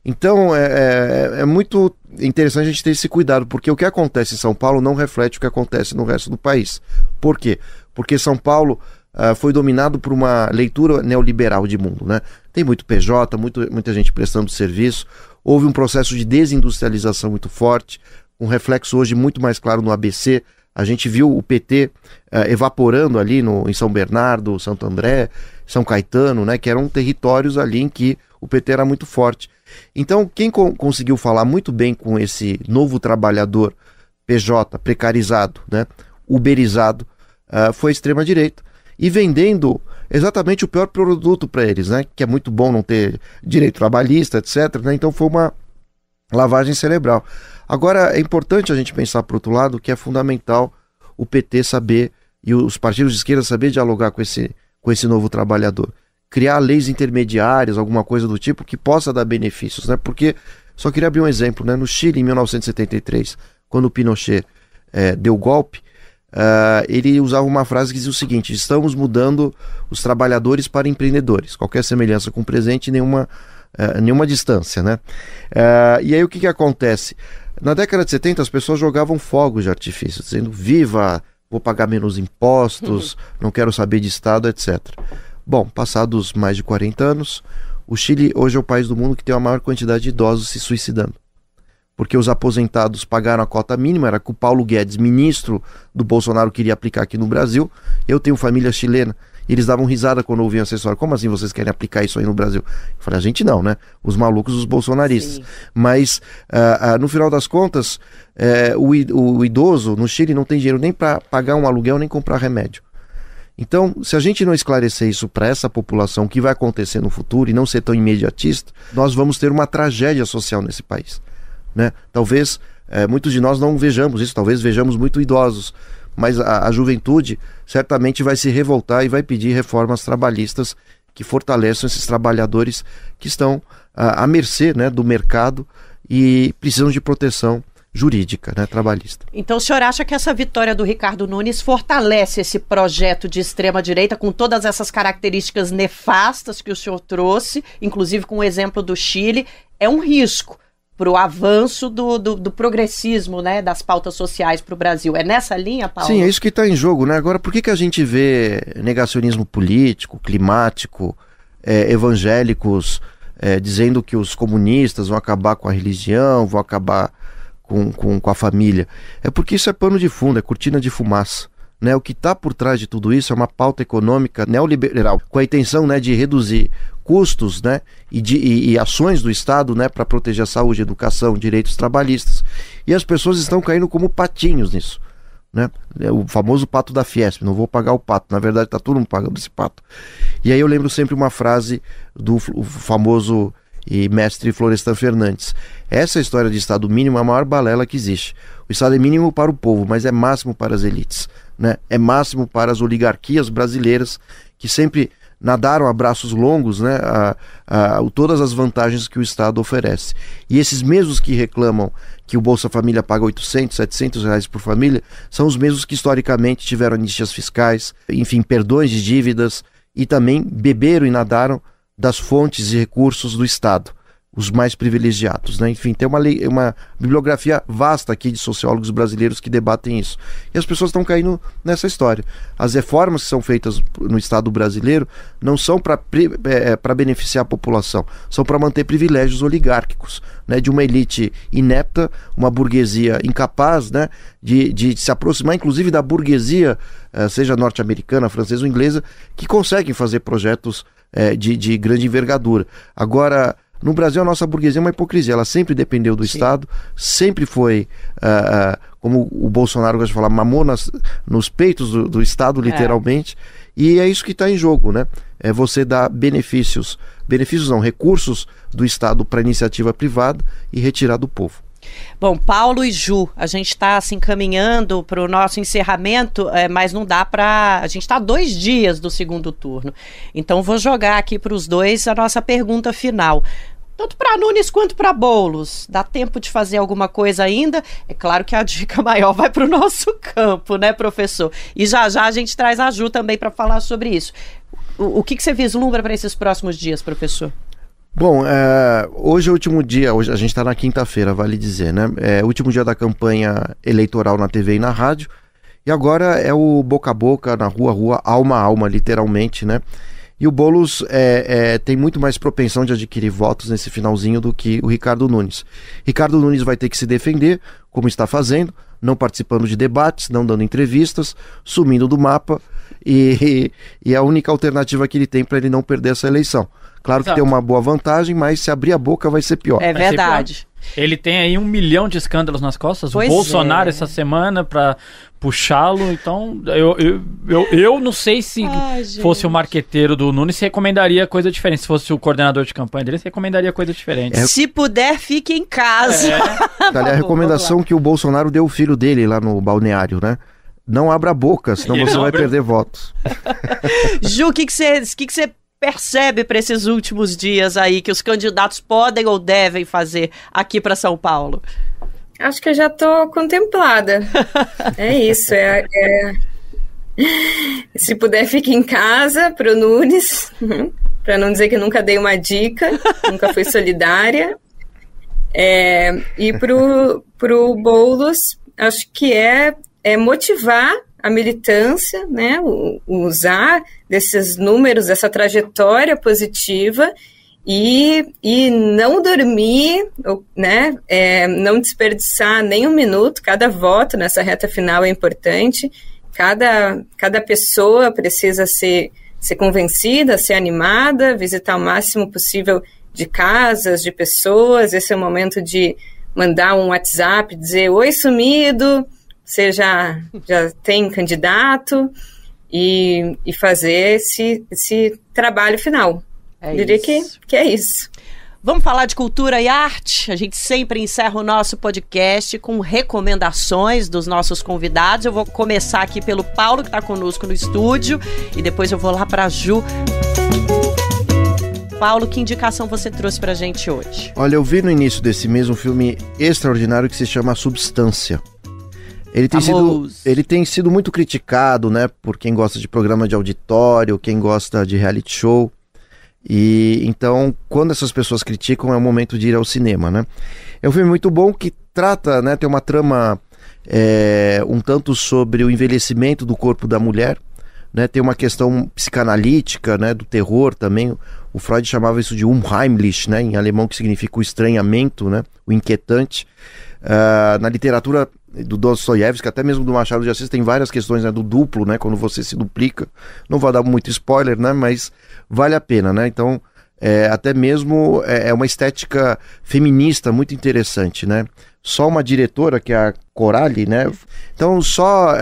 Então, é muito interessante a gente ter esse cuidado, porque o que acontece em São Paulo não reflete o que acontece no resto do país. Por quê? Porque São Paulo foi dominado por uma leitura neoliberal de mundo, né? Tem muito PJ, muita gente prestando serviço, houve um processo de desindustrialização muito forte, um reflexo hoje muito mais claro no ABC. A gente viu o PT evaporando ali em São Bernardo, Santo André, São Caetano, né, que eram territórios ali em que o PT era muito forte. Então, quem conseguiu falar muito bem com esse novo trabalhador PJ, precarizado, né, uberizado, foi a extrema-direita. E vendendo exatamente o pior produto para eles, né, que é muito bom não ter direito trabalhista, etc. Né, então foi uma lavagem cerebral. Agora, é importante a gente pensar, por outro lado, que é fundamental o PT saber, e os partidos de esquerda saber dialogar com esse novo trabalhador. Criar leis intermediárias, alguma coisa do tipo, que possa dar benefícios, né? Porque, só queria abrir um exemplo, né? No Chile, em 1973, quando o Pinochet deu o golpe, ele usava uma frase que dizia o seguinte: estamos mudando os trabalhadores para empreendedores. Qualquer semelhança com o presente, nenhuma distância, né? E aí o que acontece? Na década de 70 as pessoas jogavam fogos de artifício, dizendo viva, vou pagar menos impostos, não quero saber de Estado, etc. Bom, passados mais de 40 anos, o Chile hoje é o país do mundo que tem a maior quantidade de idosos se suicidando. Porque os aposentados pagaram a cota mínima, era que o Paulo Guedes, ministro do Bolsonaro, queria aplicar aqui no Brasil. Eu tenho família chilena, e eles davam risada quando ouviam assessor. Como assim vocês querem aplicar isso aí no Brasil? Eu falei, a gente não, né? Os malucos, os bolsonaristas. Sim. Mas, no final das contas, o idoso no Chile não tem dinheiro nem para pagar um aluguel, nem comprar remédio. Então, se a gente não esclarecer isso para essa população, o que vai acontecer no futuro, e não ser tão imediatista, nós vamos ter uma tragédia social nesse país, né? Talvez muitos de nós não vejamos isso, talvez vejamos muito idosos, mas a juventude certamente vai se revoltar e vai pedir reformas trabalhistas que fortaleçam esses trabalhadores que estão à mercê, né, do mercado e precisam de proteção jurídica, né, trabalhista. Então o senhor acha que essa vitória do Ricardo Nunes fortalece esse projeto de extrema-direita com todas essas características nefastas que o senhor trouxe, inclusive com o exemplo do Chile? É um risco para o avanço do progressismo, né, das pautas sociais para o Brasil. É nessa linha, Paulo? Sim, é isso que está em jogo, né? Agora, por que a gente vê negacionismo político, climático, evangélicos dizendo que os comunistas vão acabar com a religião, vão acabar com a família? É porque isso é pano de fundo, é cortina de fumaça, né? O que está por trás de tudo isso é uma pauta econômica neoliberal, com a intenção, né, de reduzir custos, né, e ações do Estado, né, para proteger a saúde, educação, direitos trabalhistas. E as pessoas estão caindo como patinhos nisso, né? O famoso pato da Fiesp, não vou pagar o pato, na verdade está todo mundo pagando esse pato. E aí eu lembro sempre uma frase do famoso e mestre Florestan Fernandes: essa história de Estado mínimo é a maior balela que existe. O Estado é mínimo para o povo, mas é máximo para as elites, né? É máximo para as oligarquias brasileiras que sempre nadaram a braços longos, né, todas as vantagens que o Estado oferece. E esses mesmos que reclamam que o Bolsa Família paga 800, 700 reais por família, são os mesmos que historicamente tiveram anistias fiscais, enfim, perdões de dívidas, e também beberam e nadaram das fontes e recursos do Estado, os mais privilegiados, né? Enfim, tem uma bibliografia vasta aqui de sociólogos brasileiros que debatem isso. E as pessoas estão caindo nessa história. As reformas que são feitas no Estado brasileiro não são para beneficiar a população, são para manter privilégios oligárquicos, né? De uma elite inepta, uma burguesia incapaz, né? De se aproximar, inclusive, da burguesia, seja norte-americana, francesa ou inglesa, que conseguem fazer projetos de grande envergadura. Agora, no Brasil, a nossa burguesia é uma hipocrisia. Ela sempre dependeu do Estado, sempre foi, como o Bolsonaro gosta de falar, mamou nos peitos do Estado, literalmente. E é isso que está em jogo, né? É você dar recursos do Estado para iniciativa privada e retirar do povo. Bom, Paulo e Ju, a gente está se encaminhando para o nosso encerramento, mas não dá para... A gente está a 2 dias do segundo turno. Então vou jogar aqui para os dois a nossa pergunta final. Tanto para Nunes quanto para Boulos. Dá tempo de fazer alguma coisa ainda? É claro que a dica maior vai para o nosso campo, né, professor? E já a gente traz a Ju também para falar sobre isso. O que você vislumbra para esses próximos dias, professor? Bom, hoje é o último dia, hoje a gente está na quinta-feira, vale dizer, né? É o último dia da campanha eleitoral na TV e na rádio, e agora é o boca a boca, na rua, alma a alma, literalmente, né? E o Boulos tem muito mais propensão de adquirir votos nesse finalzinho do que o Ricardo Nunes. Ricardo Nunes vai ter que se defender, como está fazendo, não participando de debates, não dando entrevistas, sumindo do mapa, e a única alternativa que ele tem para ele não perder essa eleição. Claro que tem uma boa vantagem, mas se abrir a boca vai ser pior. É verdade. Ele tem aí 1 milhão de escândalos nas costas. Pois o Bolsonaro essa semana para puxá-lo. Então, eu não sei se fosse o marqueteiro do Nunes, se recomendaria coisa diferente. Se fosse o coordenador de campanha dele, se recomendaria coisa diferente. Se puder, fique em casa. Tá ali a recomendação que o Bolsonaro deu ao filho dele lá no balneário, né? Não abra a boca, senão você vai perder votos. Ju, o que você percebe para esses últimos dias aí que os candidatos podem ou devem fazer aqui para São Paulo? Acho que eu já estou contemplada. É isso. Se puder, fique em casa pro Nunes, para não dizer que nunca dei uma dica, nunca fui solidária. E pro Boulos, acho que é motivar a militância, né, usar desses números, essa trajetória positiva e não dormir, né, não desperdiçar nem um minuto. Cada voto nessa reta final é importante, cada pessoa precisa ser convencida, ser animada, visitar o máximo possível de casas, de pessoas. Esse é o momento de mandar um WhatsApp, dizer: oi, sumido, você já tem candidato, e fazer esse trabalho final. Diria que é isso. Vamos falar de cultura e arte? A gente sempre encerra o nosso podcast com recomendações dos nossos convidados. Eu vou começar aqui pelo Paulo, que está conosco no estúdio, e depois eu vou lá para a Ju. Paulo, que indicação você trouxe pra gente hoje? Olha, eu vi no início desse mês um filme extraordinário que se chama Substância. Ele tem sido muito criticado, né, por quem gosta de programa de auditório, quem gosta de reality show. E então, quando essas pessoas criticam, é o momento de ir ao cinema, né? É um filme muito bom que trata, né, tem uma trama um tanto sobre o envelhecimento do corpo da mulher, né? Tem uma questão psicanalítica, né, do terror também. O Freud chamava isso de Unheimlich, né, em alemão, que significa o estranhamento, né, o inquietante. Na literatura do Dostoiévski, até mesmo do Machado de Assis, tem várias questões, né, do duplo, né, quando você se duplica. Não vou dar muito spoiler, né, mas vale a pena, né? Então, até mesmo é uma estética feminista muito interessante, né? Só uma diretora, que é a Coralie, né? Então, só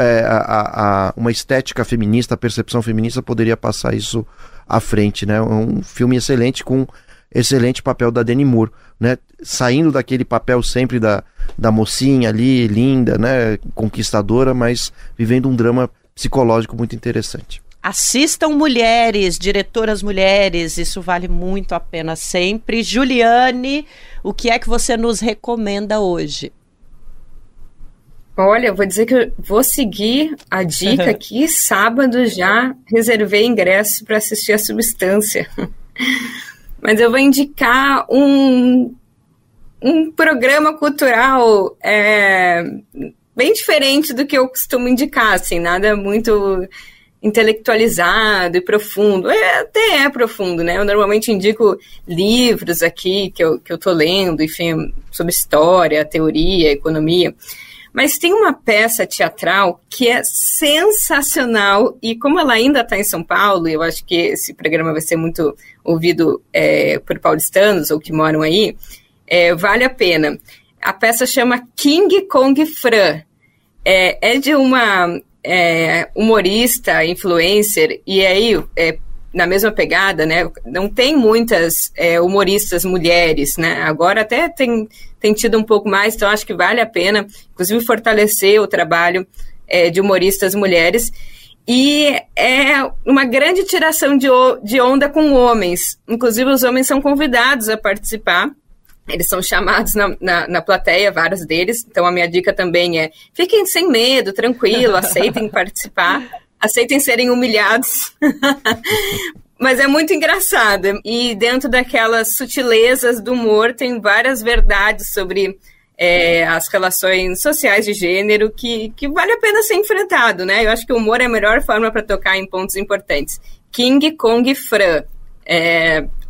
uma estética feminista, a percepção feminista poderia passar isso à frente, né? Um filme excelente, com excelente papel da Demi Moore, né? Saindo daquele papel sempre da mocinha ali, linda, né? Conquistadora, mas vivendo um drama psicológico muito interessante. Assistam mulheres, diretoras mulheres, isso vale muito a pena sempre. Juliane, o que é que você nos recomenda hoje? Olha, eu vou dizer que eu vou seguir a dica aqui. Sábado já reservei ingresso para assistir A Substância. Mas eu vou indicar um programa cultural bem diferente do que eu costumo indicar, assim, nada muito intelectualizado e profundo. Até é profundo, né? Eu normalmente indico livros aqui que eu tô lendo, enfim, sobre história, teoria, economia. Mas tem uma peça teatral que é sensacional, e como ela ainda está em São Paulo, eu acho que esse programa vai ser muito ouvido por paulistanos ou que moram aí, vale a pena. A peça chama King Kong Fran. É de uma humorista, influencer, e aí, na mesma pegada, né? Não tem muitas humoristas mulheres, né? Agora até tem tido um pouco mais, então acho que vale a pena, inclusive, fortalecer o trabalho de humoristas mulheres. E é uma grande tiração de onda com homens. Inclusive, os homens são convidados a participar. Eles são chamados na plateia, vários deles. Então, a minha dica também é: fiquem sem medo, tranquilo, aceitem participar, aceitem serem humilhados. Mas é muito engraçado. E dentro daquelas sutilezas do humor, tem várias verdades sobre as relações sociais de gênero que vale a pena ser enfrentado, né? Eu acho que o humor é a melhor forma para tocar em pontos importantes. King Kong Fran.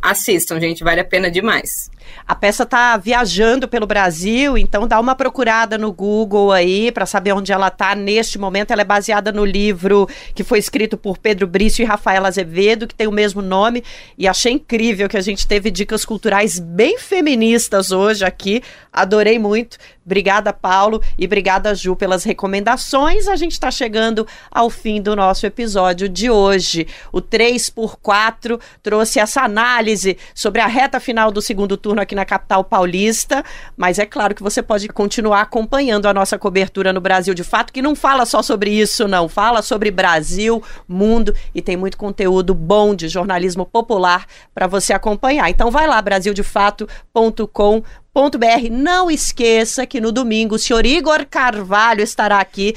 Assistam, gente, vale a pena demais. A peça tá viajando pelo Brasil, então dá uma procurada no Google aí para saber onde ela tá neste momento. Ela é baseada no livro que foi escrito por Pedro Brício e Rafaela Azevedo, que tem o mesmo nome, e achei incrível que a gente teve dicas culturais bem feministas hoje aqui. Adorei muito. Obrigada, Paulo, e obrigada, Ju, pelas recomendações. A gente está chegando ao fim do nosso episódio de hoje. O 3x4 trouxe essa análise sobre a reta final do segundo turno aqui na capital paulista, mas é claro que você pode continuar acompanhando a nossa cobertura no Brasil de Fato, que não fala só sobre isso, não. Fala sobre Brasil, mundo, e tem muito conteúdo bom de jornalismo popular para você acompanhar. Então vai lá, brasildefato.com.br. Não esqueça que no domingo o senhor Igor Carvalho estará aqui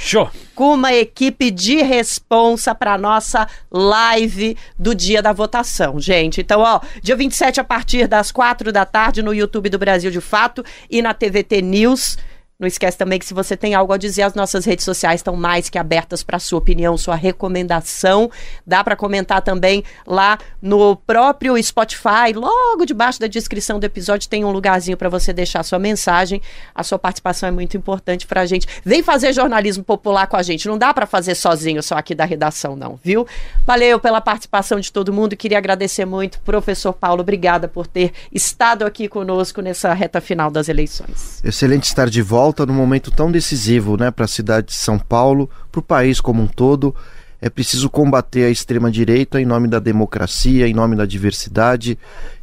com uma equipe de responsa para nossa live do dia da votação, gente. Então, dia 27 a partir das 4 da tarde no YouTube do Brasil de Fato e na TVT News. Não esquece também que se você tem algo a dizer, as nossas redes sociais estão mais que abertas para sua opinião, sua recomendação. Dá para comentar também lá no próprio Spotify. Logo debaixo da descrição do episódio tem um lugarzinho para você deixar sua mensagem. A sua participação é muito importante para a gente. Vem fazer jornalismo popular com a gente. Não dá para fazer sozinho só aqui da redação, não, viu? Valeu pela participação de todo mundo. Queria agradecer muito, professor Paulo. Obrigada por ter estado aqui conosco nessa reta final das eleições. Excelente estar de volta num momento tão decisivo, né, para a cidade de São Paulo, para o país como um todo. É preciso combater a extrema-direita em nome da democracia, em nome da diversidade,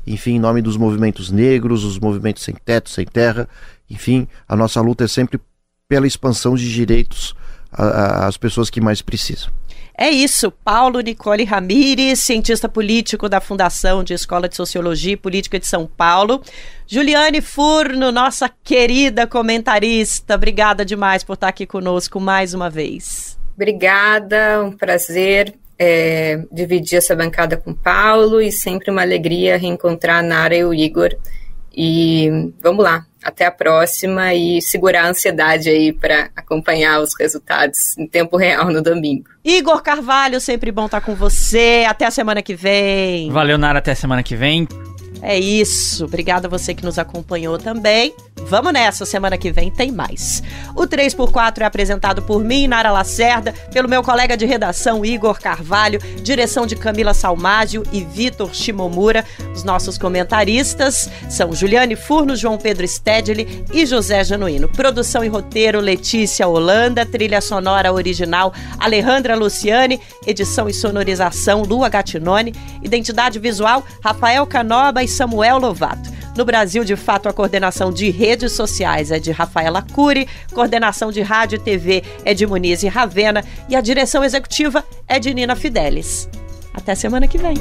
enfim, em nome dos movimentos negros, os movimentos sem teto, sem terra. Enfim, a nossa luta é sempre pela expansão de direitos às pessoas que mais precisam. É isso, Paulo Nicole Ramires, cientista político da Fundação de Escola de Sociologia e Política de São Paulo. Juliane Furno, nossa querida comentarista, obrigada demais por estar aqui conosco mais uma vez. Obrigada, um prazer dividir essa bancada com o Paulo e sempre uma alegria reencontrar a Nara e o Igor. E vamos lá, até a próxima e segurar a ansiedade aí para acompanhar os resultados em tempo real no domingo. Igor Carvalho, sempre bom estar com você. Até a semana que vem. Valeu, Nara, até a semana que vem. É isso. Obrigada a você que nos acompanhou também. Vamos nessa, semana que vem tem mais. O 3x4 é apresentado por mim, Nara Lacerda, pelo meu colega de redação Igor Carvalho, direção de Camila Salmágio e Vitor Shimomura. Os nossos comentaristas são Juliane Furno, João Pedro Stedley e José Genuíno. Produção e roteiro Letícia Holanda, trilha sonora original Alejandra Luciani, edição e sonorização Lua Gattinone, identidade visual Rafael Canoba e Samuel Lovato. No Brasil, de fato, a coordenação de redes sociais é de Rafaela Cury, coordenação de rádio e TV é de Muniz e Ravena e a direção executiva é de Nina Fidelis. Até semana que vem.